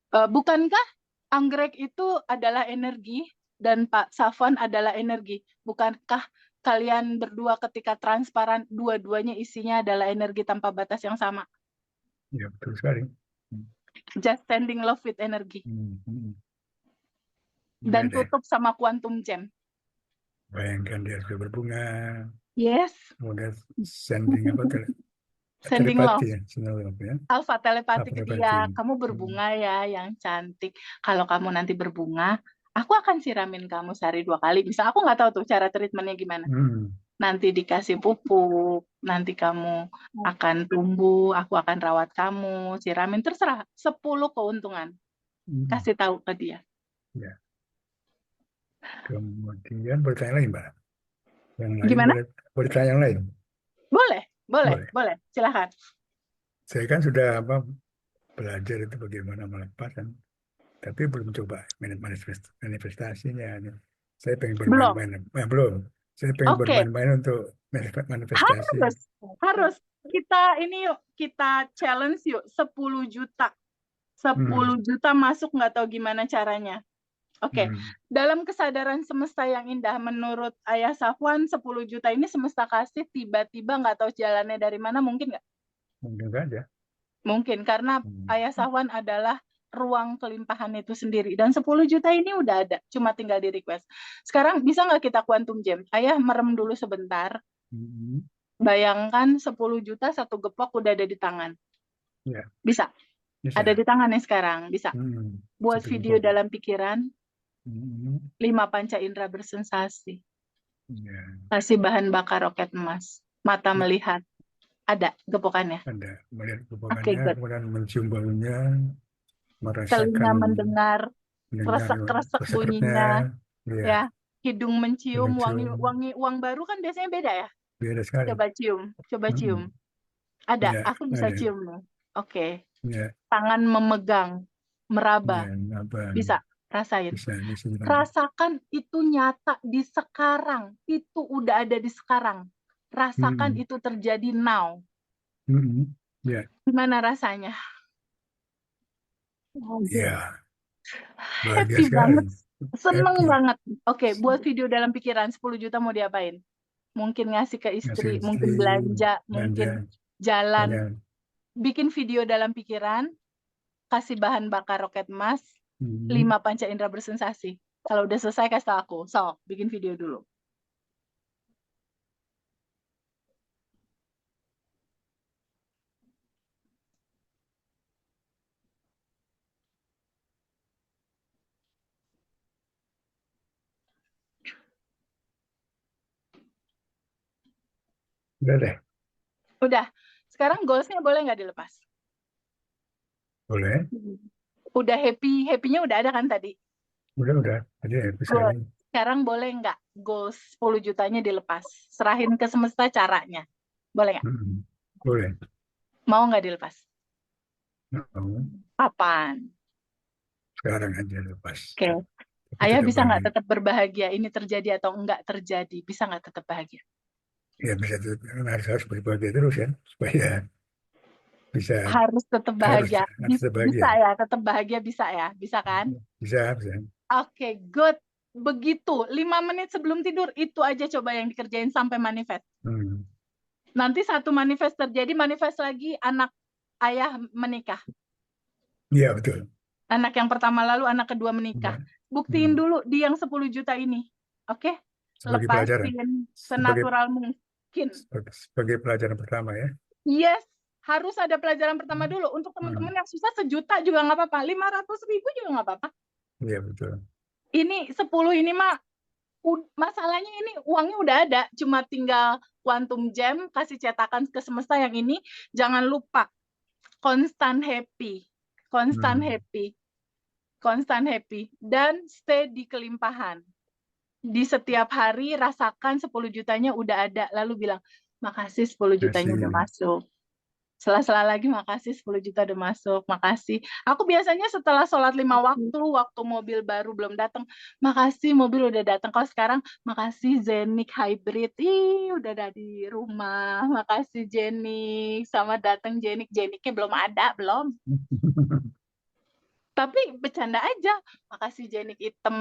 Bukankah anggrek itu adalah energi dan Pak Safwan adalah energi? Bukankah kalian berdua ketika transparan, dua-duanya isinya adalah energi tanpa batas yang sama? Ya, betul sekali. Just standing love with energy. Dan tutup sama quantum gem. Bayangkan dia sudah berbunga. Yes. Kemudian sending apa tuh? Sending love. Ya? Alpha telepati ke dia. Kamu berbunga ya, yang cantik. Kalau kamu nanti berbunga, aku akan siramin kamu sehari 2 kali. Bisa aku nggak tahu tuh cara treatmentnya gimana. Nanti dikasih pupuk, nanti kamu akan tumbuh, aku akan rawat kamu, siramin, terserah. 10 keuntungan. Kasih tahu ke dia. Ya. Kemudian bertanya lagi, Mbak. Yang lain gimana? Boleh tanya yang lain? Boleh. Silakan. Saya kan sudah belajar itu bagaimana melepas kan, tapi belum coba manifestasinya. Saya pengen bermain-main. Belum. Saya pengen bermain-main untuk manifestasi. Harus. Kita ini yuk, kita challenge yuk 10 juta. 10 juta masuk, nggak tahu gimana caranya. Dalam kesadaran semesta yang indah, menurut Ayah Safwan, 10 juta ini semesta kasih tiba-tiba nggak tahu jalannya dari mana, mungkin nggak? Mungkin saja. Mungkin, karena Ayah Safwan adalah ruang kelimpahan itu sendiri. Dan 10 juta ini udah ada, cuma tinggal di request. Sekarang bisa nggak kita quantum gem? Ayah merem dulu sebentar. Bayangkan 10 juta satu gepok udah ada di tangan. Bisa? Ada di tangannya sekarang, bisa. Buat video dalam pikiran, 5 panca indera bersensasi. Kasih bahan bakar roket emas. Mata melihat. Ada gepokannya? Ada. Melihat gepokannya, kemudian mencium baunya, merasakan. Telinga mendengar, kresek-kresek bunyinya. Ya. Hidung mencium, wangi uang baru kan biasanya beda ya? Beda sekali. Coba cium. Ada, aku bisa cium loh. Tangan memegang, meraba. Bisa. Rasain. Rasakan itu nyata di sekarang. Itu udah ada di sekarang. Rasakan itu terjadi now. Gimana rasanya? Happy banget. Seneng banget. Buat video dalam pikiran 10 juta mau diapain? Mungkin ngasih ke istri, mungkin belanja, mungkin jalan. Bikin video dalam pikiran, kasih bahan bakar roket emas, 5 panca indera bersensasi. Kalau udah selesai kasih tau aku. Bikin video dulu. Udah deh, Udah. Sekarang goals-nya boleh nggak dilepas? boleh. Udah happy-nya udah ada kan tadi? Udah. Jadi happy Good. sekali. Sekarang boleh nggak goals 10 jutanya dilepas? Serahin ke semesta caranya. Boleh nggak? Boleh. Mau nggak dilepas? Mau. Kapan? Sekarang aja lepas. Oke. Tapi Ayah tetap bisa nggak bahagia. tetap berbahagia? Ini terjadi atau enggak terjadi? Bisa nggak tetap bahagia? Ya bisa harus berbahagia terus ya supaya bisa Harus tetap harus bahagia. tetap Bisa bahagia. ya, tetap bahagia bisa ya. Bisa kan? Bisa. Oke, good. Begitu. 5 menit sebelum tidur, itu aja coba yang dikerjain sampai manifest. Nanti satu manifest terjadi, manifest lagi anak ayah menikah. Iya betul. Anak yang pertama lalu, anak kedua menikah. Buktiin dulu di yang 10 juta ini. Oke? Sebagai pelajaran. Lepasin senatural mungkin. Sebagai pelajaran pertama ya. Yes, harus ada pelajaran pertama dulu. Untuk teman-teman yang susah 1 juta juga nggak apa-apa. 500.000 juga nggak apa-apa. Iya betul. Ini 10 ini mah, masalahnya ini uangnya udah ada. Cuma tinggal quantum gem, kasih cetakan ke semesta yang ini. Jangan lupa, constant happy. Constant happy. Constant happy. Dan stay di kelimpahan. Di setiap hari rasakan 10 jutanya udah ada. Lalu bilang, makasih 10 jutanya udah masuk. Sela-sela lagi, makasih 10 juta udah masuk, makasih. Aku biasanya setelah sholat 5 waktu mobil baru belum datang, makasih mobil udah datang. Kalau sekarang, makasih Zenik Hybrid, udah ada di rumah. Makasih Jenik, sama datang Jenik. Jeniknya belum ada, belum. Tapi bercanda aja, makasih Jenik hitam.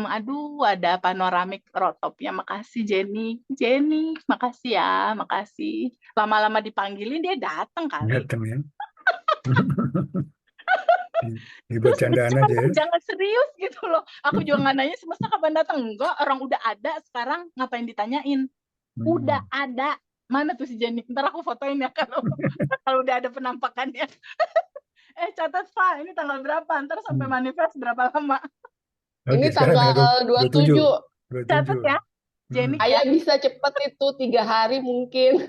Aduh, ada panoramik rotopnya. Makasih Jenik, makasih ya, makasih. Lama-lama dipanggilin dia datang kali. Datang ya. Di Terus bercandaan aja ya. jangan serius gitu loh. Aku juga nggak nanya semesta kapan datang. Enggak, orang udah ada sekarang, ngapain ditanyain? Udah ada. Mana tuh si Jenik? Ntar aku fotoin ya kalau udah ada penampakannya. Catat Pak, ini tanggal berapa? Ntar sampai manifest berapa lama? Ini tanggal 27. Catat ya, Jenik. Ayah bisa cepet itu 3 hari mungkin.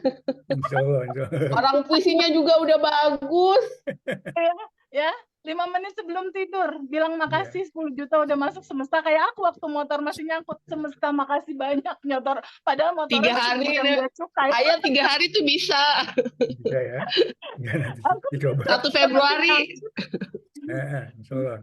Insya Allah. Orang puisinya juga udah bagus. Ya, 5 menit sebelum tidur bilang makasih 10 juta udah masuk semesta. Kayak aku waktu motor masih nyangkut, semesta makasih banyak nyotor, padahal motornya 3 hari cukai. Ayah 3 hari tuh bisa. Bisa ya. Nanti coba. 1 Februari. Insya Allah.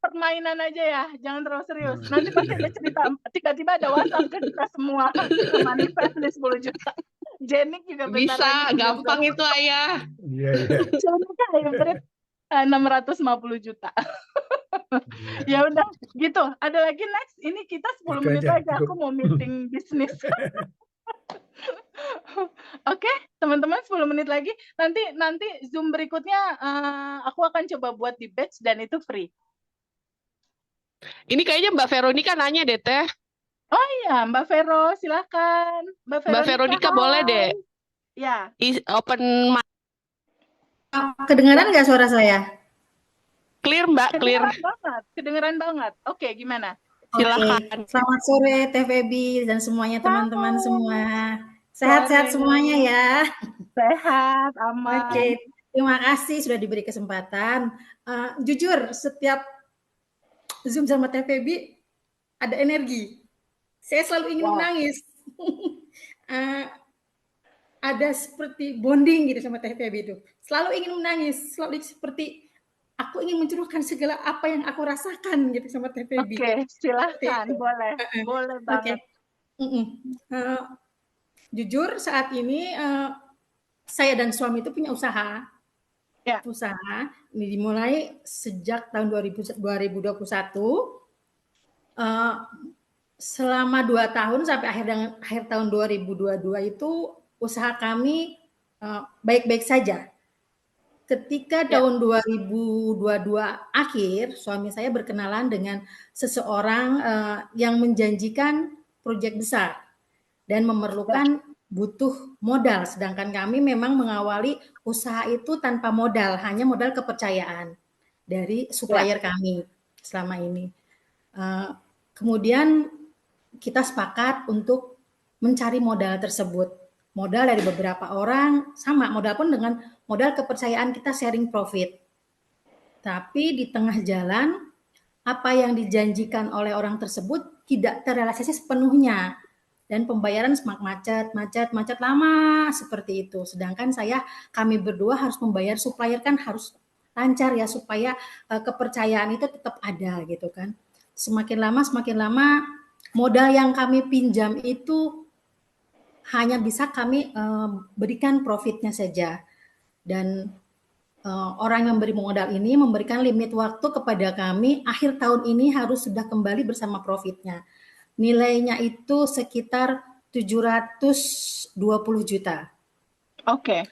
Permainan aja ya, jangan terlalu serius. Nanti pasti ada cerita, tiba-tiba ada WhatsApp ke kita semua, kita manifest nih 10 juta. Jenik juga bisa, gampang itu Ayah. Iya. Jenik hybrid 650 juta. Ya udah, gitu. Ada lagi next? Ini kita 10 menit aja. Aku mau meeting bisnis. Oke, teman-teman 10 menit lagi. Nanti Zoom berikutnya aku akan coba buat di batch dan itu free. Ini kayaknya Mbak Veronica nanya deh Teh. Oh iya, Mbak Vero, silakan. Mbak Veronica boleh deh. Ya. Open mic. Kedengaran nggak suara saya? Clear Mbak, clear. Kedengeran banget. Oke, gimana? Silakan. Selamat sore Teh Febi dan semuanya teman-teman semua. Sehat-sehat semuanya ya. Sehat, aman. Oke, terima kasih sudah diberi kesempatan. Jujur, setiap Zoom sama Teh Febi ada energi. Saya selalu ingin menangis. Ada seperti bonding gitu sama Teh Febi itu. Selalu ingin menangis, selalu seperti aku ingin mencurahkan segala apa yang aku rasakan gitu sama Teh Febi. Oke, silakan, boleh. Boleh banget. Jujur saat ini saya dan suami itu punya usaha. Ya. Usaha ini dimulai sejak tahun 2021. Selama 2 tahun sampai akhir tahun 2022 itu usaha kami baik-baik saja. Ketika tahun 2022 akhir, suami saya berkenalan dengan seseorang yang menjanjikan proyek besar dan memerlukan butuh modal. Sedangkan kami memang mengawali usaha itu tanpa modal, hanya modal kepercayaan dari supplier kami selama ini. Kemudian kita sepakat untuk mencari modal tersebut. modal dari beberapa orang, sama modal pun dengan modal kepercayaan kita sharing profit. Tapi di tengah jalan, apa yang dijanjikan oleh orang tersebut tidak terrealisasi sepenuhnya. Dan pembayaran semakin macet lama seperti itu. Sedangkan kami berdua harus membayar supplier kan harus lancar ya supaya kepercayaan itu tetap ada gitu kan. Semakin lama modal yang kami pinjam itu hanya bisa kami berikan profitnya saja. Dan orang yang memberi modal ini memberikan limit waktu kepada kami akhir tahun ini harus sudah kembali bersama profitnya. Nilainya itu sekitar 720 juta. Oke.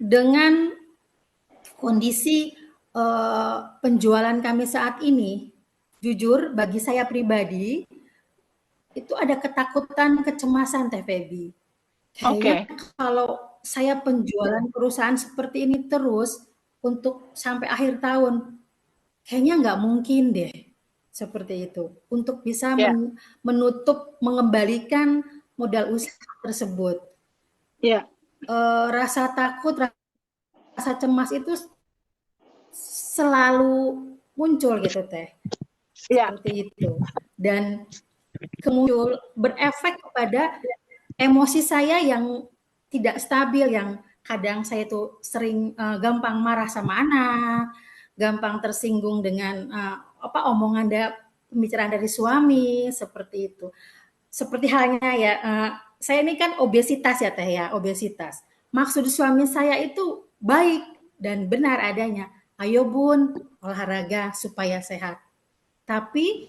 Dengan kondisi penjualan kami saat ini, jujur bagi saya pribadi itu ada ketakutan, kecemasan Teh Febi. Kayaknya kalau saya penjualan perusahaan seperti ini terus untuk sampai akhir tahun, kayaknya nggak mungkin deh seperti itu untuk bisa menutup, mengembalikan modal usaha tersebut. Rasa takut, rasa cemas itu selalu muncul gitu Teh. Seperti itu. Dan kemudian berefek kepada emosi saya yang tidak stabil, yang kadang saya itu sering gampang marah sama anak, gampang tersinggung dengan omongan pembicaraan dari suami, seperti itu. Seperti halnya ya, saya ini kan obesitas ya Teh ya, obesitas. Maksud suami saya itu baik dan benar adanya. Ayo Bun, olahraga supaya sehat. Tapi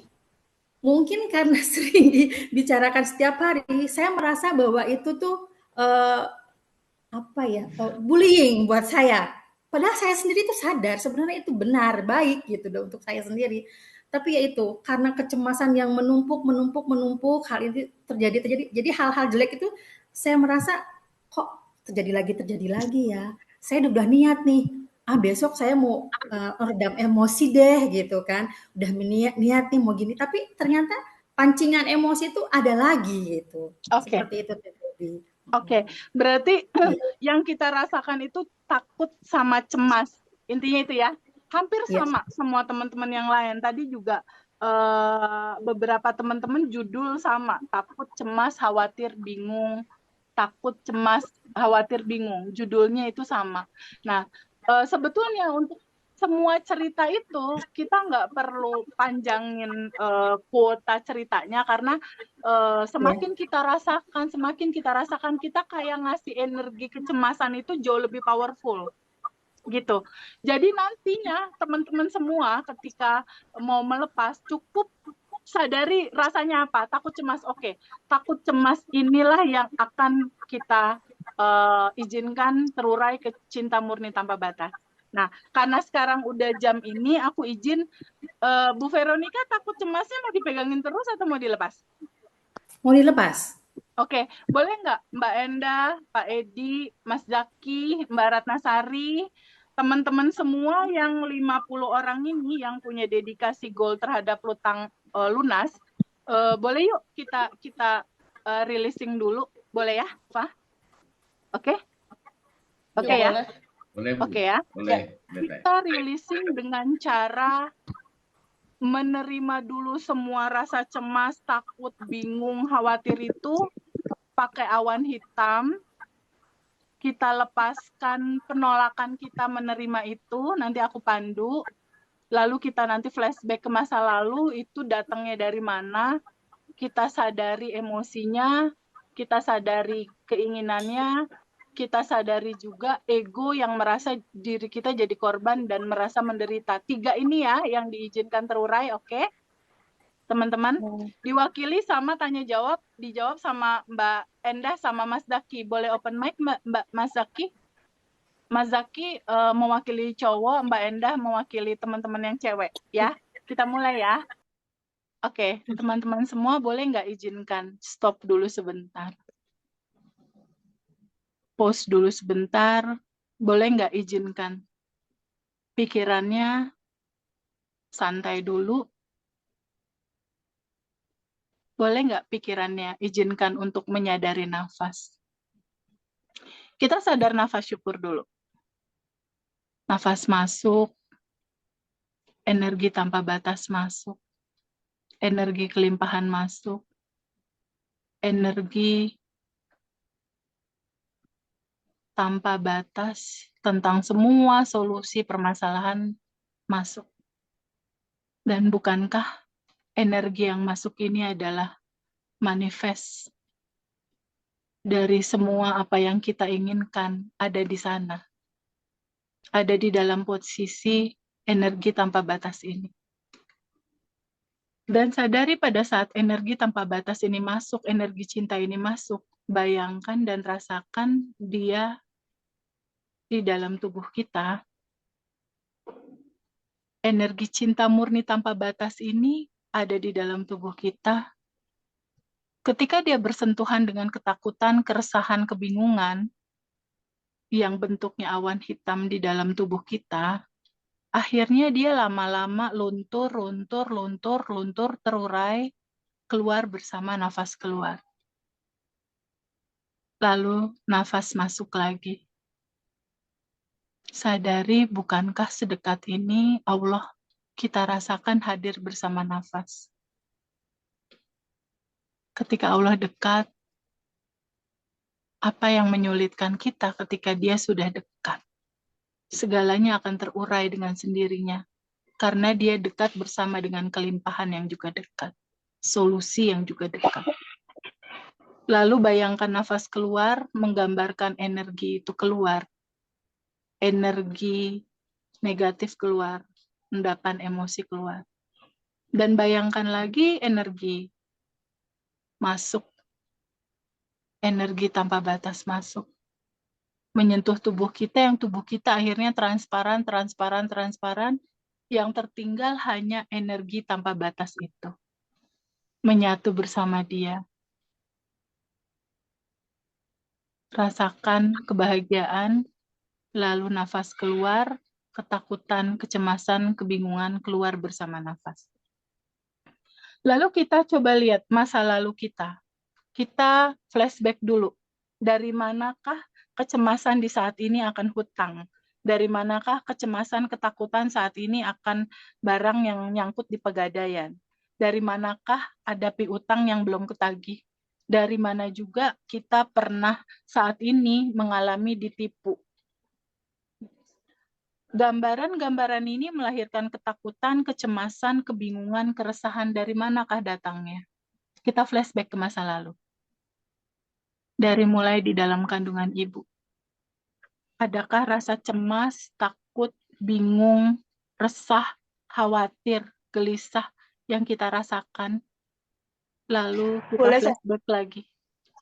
mungkin karena sering dibicarakan setiap hari, saya merasa bahwa itu tuh bullying buat saya. Padahal saya sendiri tuh sadar sebenarnya itu benar, baik gitu untuk saya sendiri. Tapi ya itu karena kecemasan yang menumpuk, hal ini terjadi. Jadi hal-hal jelek itu saya merasa kok terjadi lagi ya. Saya udah niat nih, besok saya mau redam emosi deh gitu kan. Udah niat nih mau gini, tapi ternyata pancingan emosi itu ada lagi gitu. Seperti itu terjadi. Berarti yang kita rasakan itu takut sama cemas. Intinya itu ya. Hampir sama semua teman-teman yang lain. Tadi juga beberapa teman-teman judul sama. Takut, cemas, khawatir, bingung. Takut, cemas, khawatir, bingung. Judulnya itu sama. Nah, sebetulnya untuk semua cerita itu kita nggak perlu panjangin kuota ceritanya karena semakin kita rasakan kita kayak ngasih energi kecemasan itu jauh lebih powerful gitu. Jadi nantinya teman-teman semua ketika mau melepas cukup sadari rasanya apa, takut cemas, takut cemas inilah yang akan kita izinkan terurai ke cinta murni tanpa batas. Nah, karena sekarang udah jam ini, aku izin Bu Veronica takut cemasnya mau dipegangin terus atau mau dilepas? Mau dilepas. Boleh nggak Mbak Endah, Pak Edi, Mas Zaki, Mbak Ratnasari, teman-teman semua yang 50 orang ini yang punya dedikasi goal terhadap lunas, boleh yuk kita releasing dulu, boleh ya, Pak? Oke ya? Boleh, Bu. Ya. Boleh. Kita releasing dengan cara menerima dulu semua rasa cemas, takut, bingung, khawatir itu pakai awan hitam. Kita lepaskan penolakan kita menerima itu, nanti aku pandu. Lalu kita nanti flashback ke masa lalu, itu datangnya dari mana, kita sadari emosinya, kita sadari keinginannya, kita sadari juga ego yang merasa diri kita jadi korban dan merasa menderita. 3 ini ya yang diizinkan terurai, oke? Teman-teman, diwakili sama tanya jawab, dijawab sama Mbak Endah sama Mas Zaki. Boleh open mic Mas Zaki? Mas Zaki mewakili cowok, Mbak Endah mewakili teman-teman yang cewek, ya. Kita mulai ya. Teman-teman semua boleh nggak izinkan stop dulu sebentar? Pause dulu sebentar, boleh nggak izinkan? Pikirannya santai dulu. Boleh nggak pikirannya izinkan untuk menyadari nafas? Kita sadar nafas syukur dulu. Nafas masuk, energi tanpa batas masuk, energi kelimpahan masuk, energi tanpa batas tentang semua solusi permasalahan masuk. Dan bukankah energi yang masuk ini adalah manifest dari semua apa yang kita inginkan ada di sana. Ada di dalam posisi energi tanpa batas ini. Dan sadari pada saat energi tanpa batas ini masuk, energi cinta ini masuk, bayangkan dan rasakan dia di dalam tubuh kita. Energi cinta murni tanpa batas ini ada di dalam tubuh kita. Ketika dia bersentuhan dengan ketakutan, keresahan, kebingungan, yang bentuknya awan hitam di dalam tubuh kita, akhirnya dia lama-lama luntur, terurai, keluar bersama nafas keluar. Lalu nafas masuk lagi. Sadari bukankah sedekat ini Allah kita rasakan hadir bersama nafas. Ketika Allah dekat, apa yang menyulitkan kita ketika dia sudah dekat? Segalanya akan terurai dengan sendirinya. Karena dia dekat bersama dengan kelimpahan yang juga dekat. Solusi yang juga dekat. Lalu bayangkan nafas keluar, menggambarkan energi itu keluar. Energi negatif keluar. Endapan emosi keluar. Dan bayangkan lagi energi masuk. Energi tanpa batas masuk. Menyentuh tubuh kita, yang tubuh kita akhirnya transparan. Yang tertinggal hanya energi tanpa batas itu. Menyatu bersama dia. Rasakan kebahagiaan, lalu nafas keluar, ketakutan, kecemasan, kebingungan keluar bersama nafas. Lalu kita coba lihat masa lalu kita. Kita flashback dulu. Dari manakah kecemasan di saat ini akan hutang? Dari manakah kecemasan, ketakutan saat ini akan barang yang nyangkut di pegadaian? Dari manakah ada piutang yang belum ketagih? Dari mana juga kita pernah saat ini mengalami ditipu? Gambaran-gambaran ini melahirkan ketakutan, kecemasan, kebingungan, keresahan. Dari manakah datangnya? Kita flashback ke masa lalu. Dari mulai di dalam kandungan ibu. Adakah rasa cemas, takut, bingung, resah, khawatir, gelisah yang kita rasakan? Lalu kita Boleh, flashback lagi.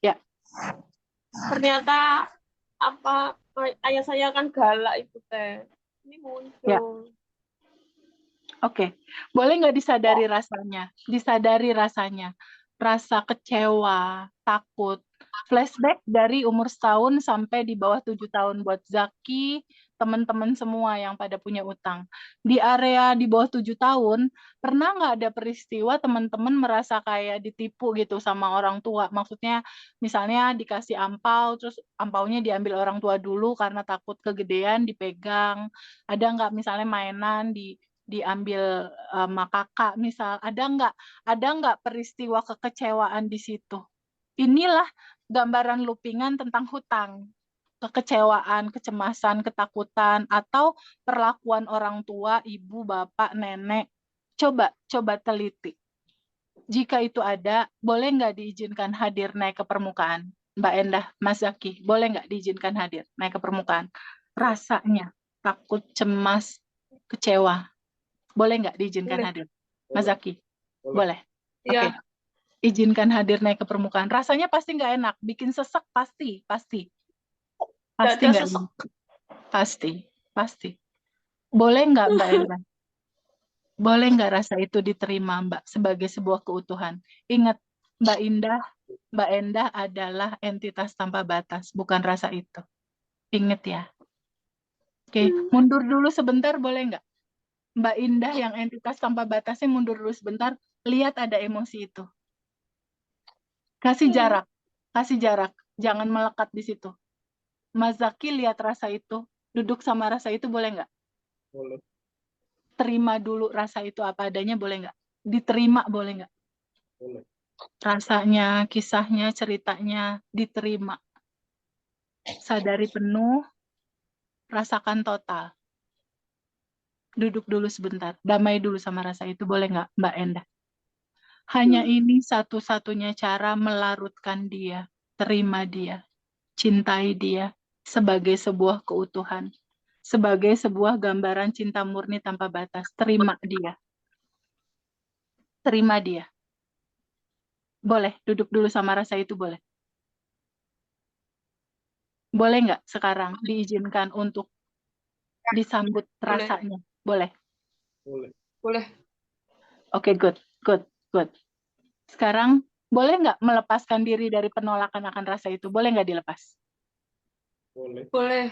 Ya. ternyata ayah saya kan galak itu teh. Ini muncul. Ya. Oke. Boleh nggak disadari rasanya? Disadari rasanya. Rasa kecewa, takut. Flashback dari umur 1 sampai di bawah 7 tahun buat Zaki, teman-teman semua yang pada punya utang. Di area di bawah 7 tahun, pernah nggak ada peristiwa teman-teman merasa kayak ditipu gitu sama orang tua? Maksudnya misalnya dikasih ampau, terus ampaunya diambil orang tua dulu karena takut kegedean, dipegang. Ada nggak misalnya mainan diambil sama kakak misal? Ada nggak peristiwa kekecewaan di situ? Inilah gambaran loopingan tentang hutang, kekecewaan, kecemasan, ketakutan, atau perlakuan orang tua, ibu, bapak, nenek. Coba teliti. Jika itu ada, boleh nggak diizinkan hadir naik ke permukaan? Mbak Endah, Mas Zaki, boleh nggak diizinkan hadir naik ke permukaan? Rasanya takut, cemas, kecewa. Boleh nggak diizinkan hadir? Mas Zaki, boleh? Oke. Iya. Izinkan hadir naik ke permukaan. Rasanya pasti nggak enak, bikin sesek pasti nggak sesek. Pasti. Boleh nggak Mbak Endah? Boleh nggak rasa itu diterima Mbak sebagai sebuah keutuhan? Ingat, Mbak Endah adalah entitas tanpa batas, bukan rasa itu. Ingat ya. Oke, mundur dulu sebentar boleh nggak? Mbak Indah yang entitas tanpa batasnya mundur dulu sebentar, lihat ada emosi itu. Kasih jarak, jangan melekat di situ. Mas Zaki lihat rasa itu, duduk sama rasa itu boleh nggak? Boleh. Terima dulu rasa itu apa adanya boleh nggak? Diterima boleh nggak? Boleh. Rasanya, kisahnya, ceritanya diterima. Sadari penuh, rasakan total. Duduk dulu sebentar, damai dulu sama rasa itu boleh nggak Mbak Endah? Hanya ini satu-satunya cara melarutkan dia, terima dia, cintai dia sebagai sebuah keutuhan, sebagai sebuah gambaran cinta murni tanpa batas. Terima dia. Terima dia. Boleh, duduk dulu sama rasa itu boleh. Boleh nggak sekarang diizinkan untuk disambut Boleh. rasanya? Boleh. Boleh. Boleh. Oke, good, good, good. Sekarang boleh nggak melepaskan diri dari penolakan akan rasa itu? Boleh nggak dilepas? Boleh. Boleh.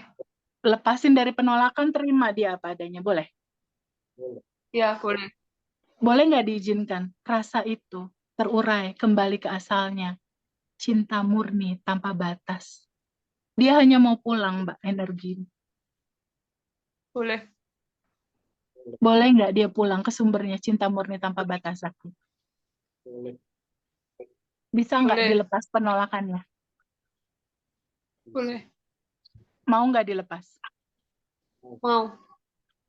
Lepasin dari penolakan, terima dia apa adanya. Boleh? Boleh. Ya, boleh. Boleh nggak diizinkan rasa itu terurai kembali ke asalnya. Cinta murni tanpa batas. Dia hanya mau pulang, Mbak, energi. Boleh. Boleh nggak dia pulang ke sumbernya cinta murni tanpa batas aku? Boleh. Bisa nggak Boleh. dilepas penolakannya? Boleh. Mau nggak dilepas? Mau.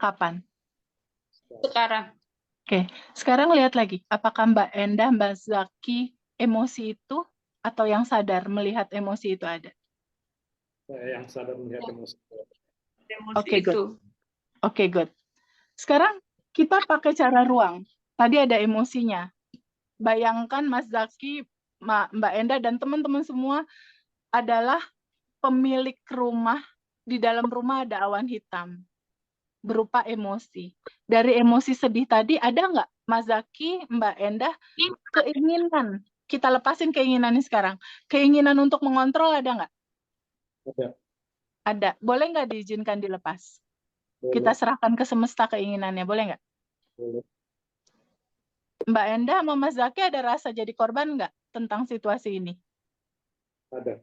Kapan? Sekarang. Oke, sekarang lihat lagi. Apakah Mbak Endah, Mbak Zaki, emosi itu atau yang sadar melihat emosi itu ada? Saya yang sadar melihat emosi. Emosi Oke, good. itu. Oke, good. Sekarang kita pakai cara ruang. Tadi ada emosinya. Bayangkan Mas Zaki, Mbak Endah, dan teman-teman semua adalah pemilik rumah. Di dalam rumah ada awan hitam berupa emosi. Dari emosi sedih tadi ada nggak Mas Zaki, Mbak Endah, keinginan? Kita lepasin keinginannya sekarang. Keinginan untuk mengontrol ada nggak? Ada. Ada. Boleh nggak diizinkan dilepas? Boleh. Kita serahkan ke semesta keinginannya. Boleh nggak? Boleh. Mbak Endah sama Mas Zaki ada rasa jadi korban nggak tentang situasi ini? Ada.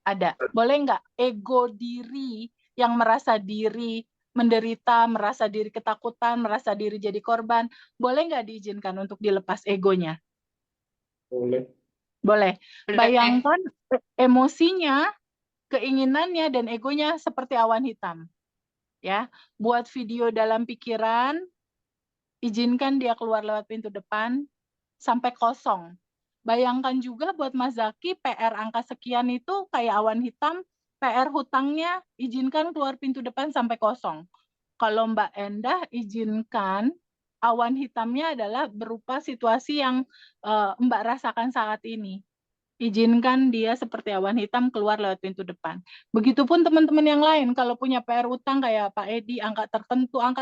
Ada. Boleh nggak ego diri yang merasa diri menderita, merasa diri ketakutan, merasa diri jadi korban, boleh nggak diizinkan untuk dilepas egonya? Boleh. Boleh. Bayangkan emosinya, keinginannya, dan egonya seperti awan hitam. Ya, buat video dalam pikiran, izinkan dia keluar lewat pintu depan sampai kosong. Bayangkan juga buat Mas Zaki, PR angka sekian itu kayak awan hitam, PR hutangnya izinkan keluar pintu depan sampai kosong. Kalau Mbak Endah izinkan awan hitamnya adalah berupa situasi yang Mbak rasakan saat ini. Izinkan dia seperti awan hitam keluar lewat pintu depan. Begitupun teman-teman yang lain, kalau punya PR utang kayak Pak Edi, angka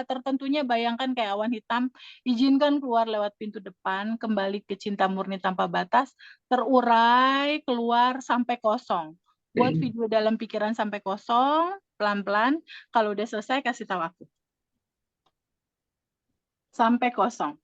tertentunya bayangkan kayak awan hitam, izinkan keluar lewat pintu depan, kembali ke cinta murni tanpa batas, terurai, keluar sampai kosong. Buat video dalam pikiran sampai kosong, pelan-pelan, kalau udah selesai kasih tahu aku. Sampai kosong.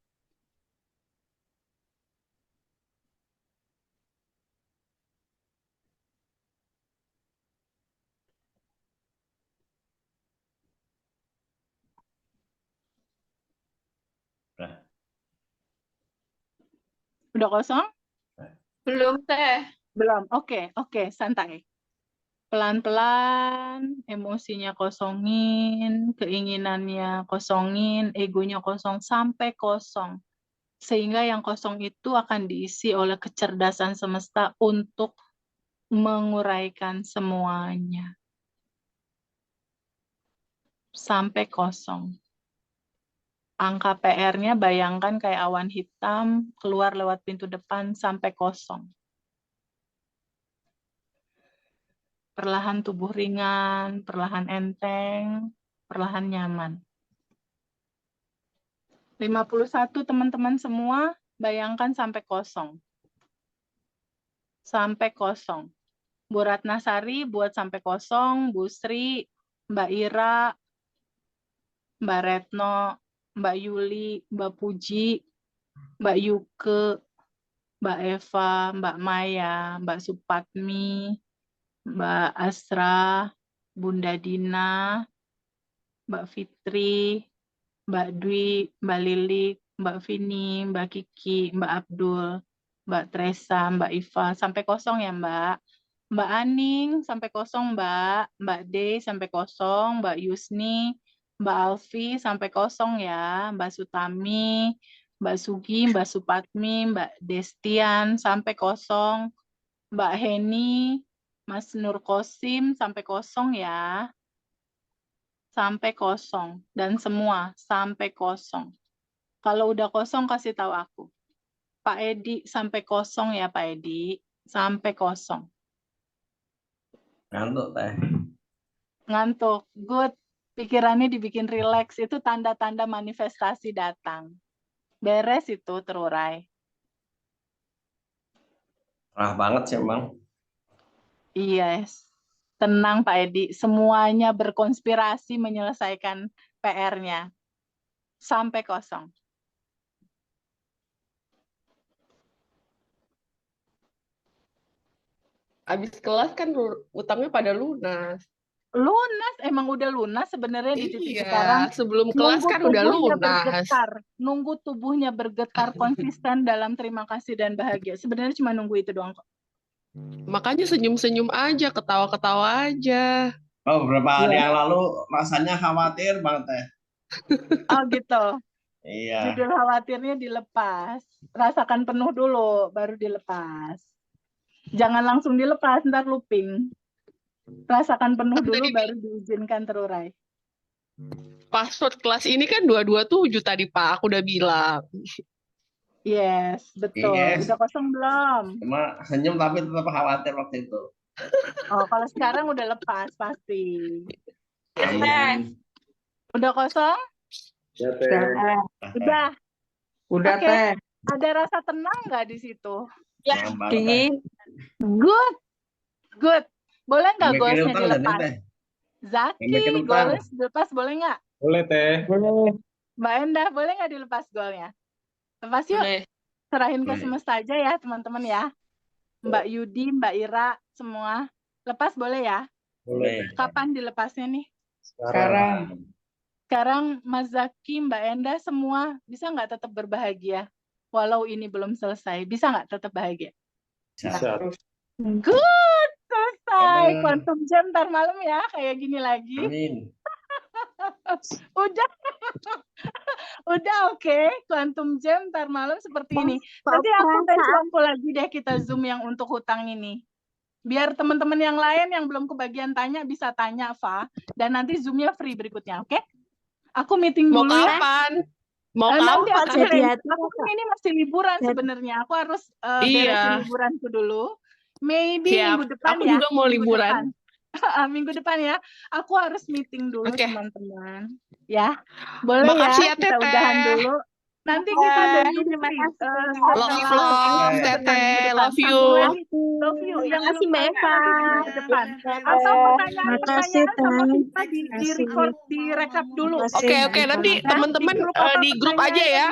Udah kosong? Belum, Teh. Belum. Oke, santai. Pelan-pelan, emosinya kosongin, keinginannya kosongin, egonya kosong, sampai kosong. Sehingga yang kosong itu akan diisi oleh kecerdasan semesta untuk menguraikan semuanya. Sampai kosong. Angka PR-nya bayangkan kayak awan hitam, keluar lewat pintu depan sampai kosong. Perlahan tubuh ringan, perlahan enteng, perlahan nyaman. 51 teman-teman semua, bayangkan sampai kosong. Sampai kosong. Bu Ratnasari buat sampai kosong, Bu Sri, Mbak Ira, Mbak Retno, Mbak Yuli, Mbak Puji, Mbak Yuke, Mbak Eva, Mbak Maya, Mbak Supatmi, Mbak Asra, Bunda Dina, Mbak Fitri, Mbak Dwi, Mbak Lilik, Mbak Vini, Mbak Kiki, Mbak Abdul, Mbak Tresa, Mbak Iva, sampai kosong ya Mbak. Mbak Aning, sampai kosong Mbak. Mbak D, sampai kosong. Mbak Yusni, Mbak Alfi, sampai kosong ya. Mbak Sutami, Mbak Sugi, Mbak Supatmi, Mbak Destian, sampai kosong. Mbak Heni, Mas Nur Kosim, sampai kosong ya. Sampai kosong. Dan semua sampai kosong. Kalau udah kosong kasih tahu aku. Pak Edi sampai kosong ya Pak Edi. Sampai kosong. Ngantuk teh. Ngantuk. Good. Pikirannya dibikin rileks. Itu tanda-tanda manifestasi datang. Beres itu terurai. Cerah banget sih emang. Yes. Tenang Pak Edi. Semuanya berkonspirasi menyelesaikan PR-nya. Sampai kosong. Habis kelas kan utangnya pada lunas. Lunas, emang udah lunas sebenarnya di titik Iya, sekarang. sebelum kelas Nunggu kan udah tubuhnya lunas. bergetar, nunggu tubuhnya bergetar konsisten dalam terima kasih dan bahagia. Sebenarnya cuma nunggu itu doang kok. Makanya senyum-senyum aja, ketawa-ketawa aja. Oh, beberapa hari Iya. yang lalu rasanya khawatir banget teh. Oh gitu. Iya. Judul khawatirnya dilepas. Rasakan penuh dulu, baru dilepas. Jangan langsung dilepas, ntar looping. Rasakan penuh dulu, baru diizinkan terurai. Password kelas ini kan 227 tadi Pak, aku udah bilang. Yes, betul. Yes. Udah kosong belum? Cuma senyum tapi tetap khawatir waktu itu. Oh, kalau sekarang udah lepas pasti. Iya. Udah kosong? Udah. Udah Oke. teh. Ada rasa tenang nggak di situ? Ya, Dingin. Good. Good. Boleh nggak Bikin goalsnya utang nggak nih, dilepas? teh? Zaki, Bikin utang. goals dilepas boleh nggak? Boleh teh. Mbak Endah, boleh nggak dilepas goalnya? Lepas yuk. Boleh. Serahin ke Boleh. semesta aja ya teman-teman ya. Mbak Yudi, Mbak Ira, semua. Lepas boleh ya? Boleh. Kapan dilepasnya nih? Sekarang. Sekarang Mas Zaki, Mbak Endah, semua bisa nggak tetap berbahagia? Walau ini belum selesai. Bisa nggak tetap bahagia? Bisa. Good. Selesai. Amin. Quantum Jam ntar malam ya. Kayak gini lagi. Amin. Udah. Udah oke. Quantum Jam ntar malam seperti ini. Nanti aku kasih waktu lagi deh kita Zoom yang untuk hutang ini. Biar teman-teman yang lain yang belum kebagian tanya bisa tanya, Fa. Dan nanti Zoom-nya free berikutnya, oke? Aku meeting Mau dulu ya. kapan? Mau Nanti kapan? aku kan ini masih liburan sebenarnya. Aku harus beresin Iya. liburanku dulu. Maybe Siap. minggu depan Aku ya. juga mau Minggu liburan. depan. Minggu depan ya. Aku harus meeting dulu Oke. teman-teman. Ya. Boleh Makasih ya, kita Teteh. udahan dulu. Nanti kita ada Zoom free. Love, Teteh. Love you. Love you. Yang Makasih, belum Mbak tanya Eva. nanti minggu depan. Atau pertanyaan-pertanyaan sama kita di record, di recap dulu. Oke, nanti teman-teman di grup aja ya,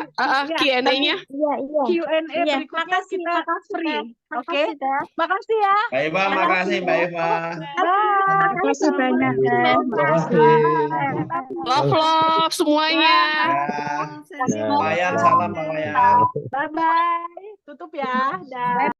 Q&A-nya. Iya, iya. Q&A Iya, berikutnya makasih, kita makasih, free. Teh. Oke? Makasih, Teh. Makasih ya. Mbak Eva, makasih Mbak Eva. Bye. Makasih banyak, Teh. Love semuanya. Ya. Wayan, salam Bang Wayan. Bye-bye. Tutup ya. Dah.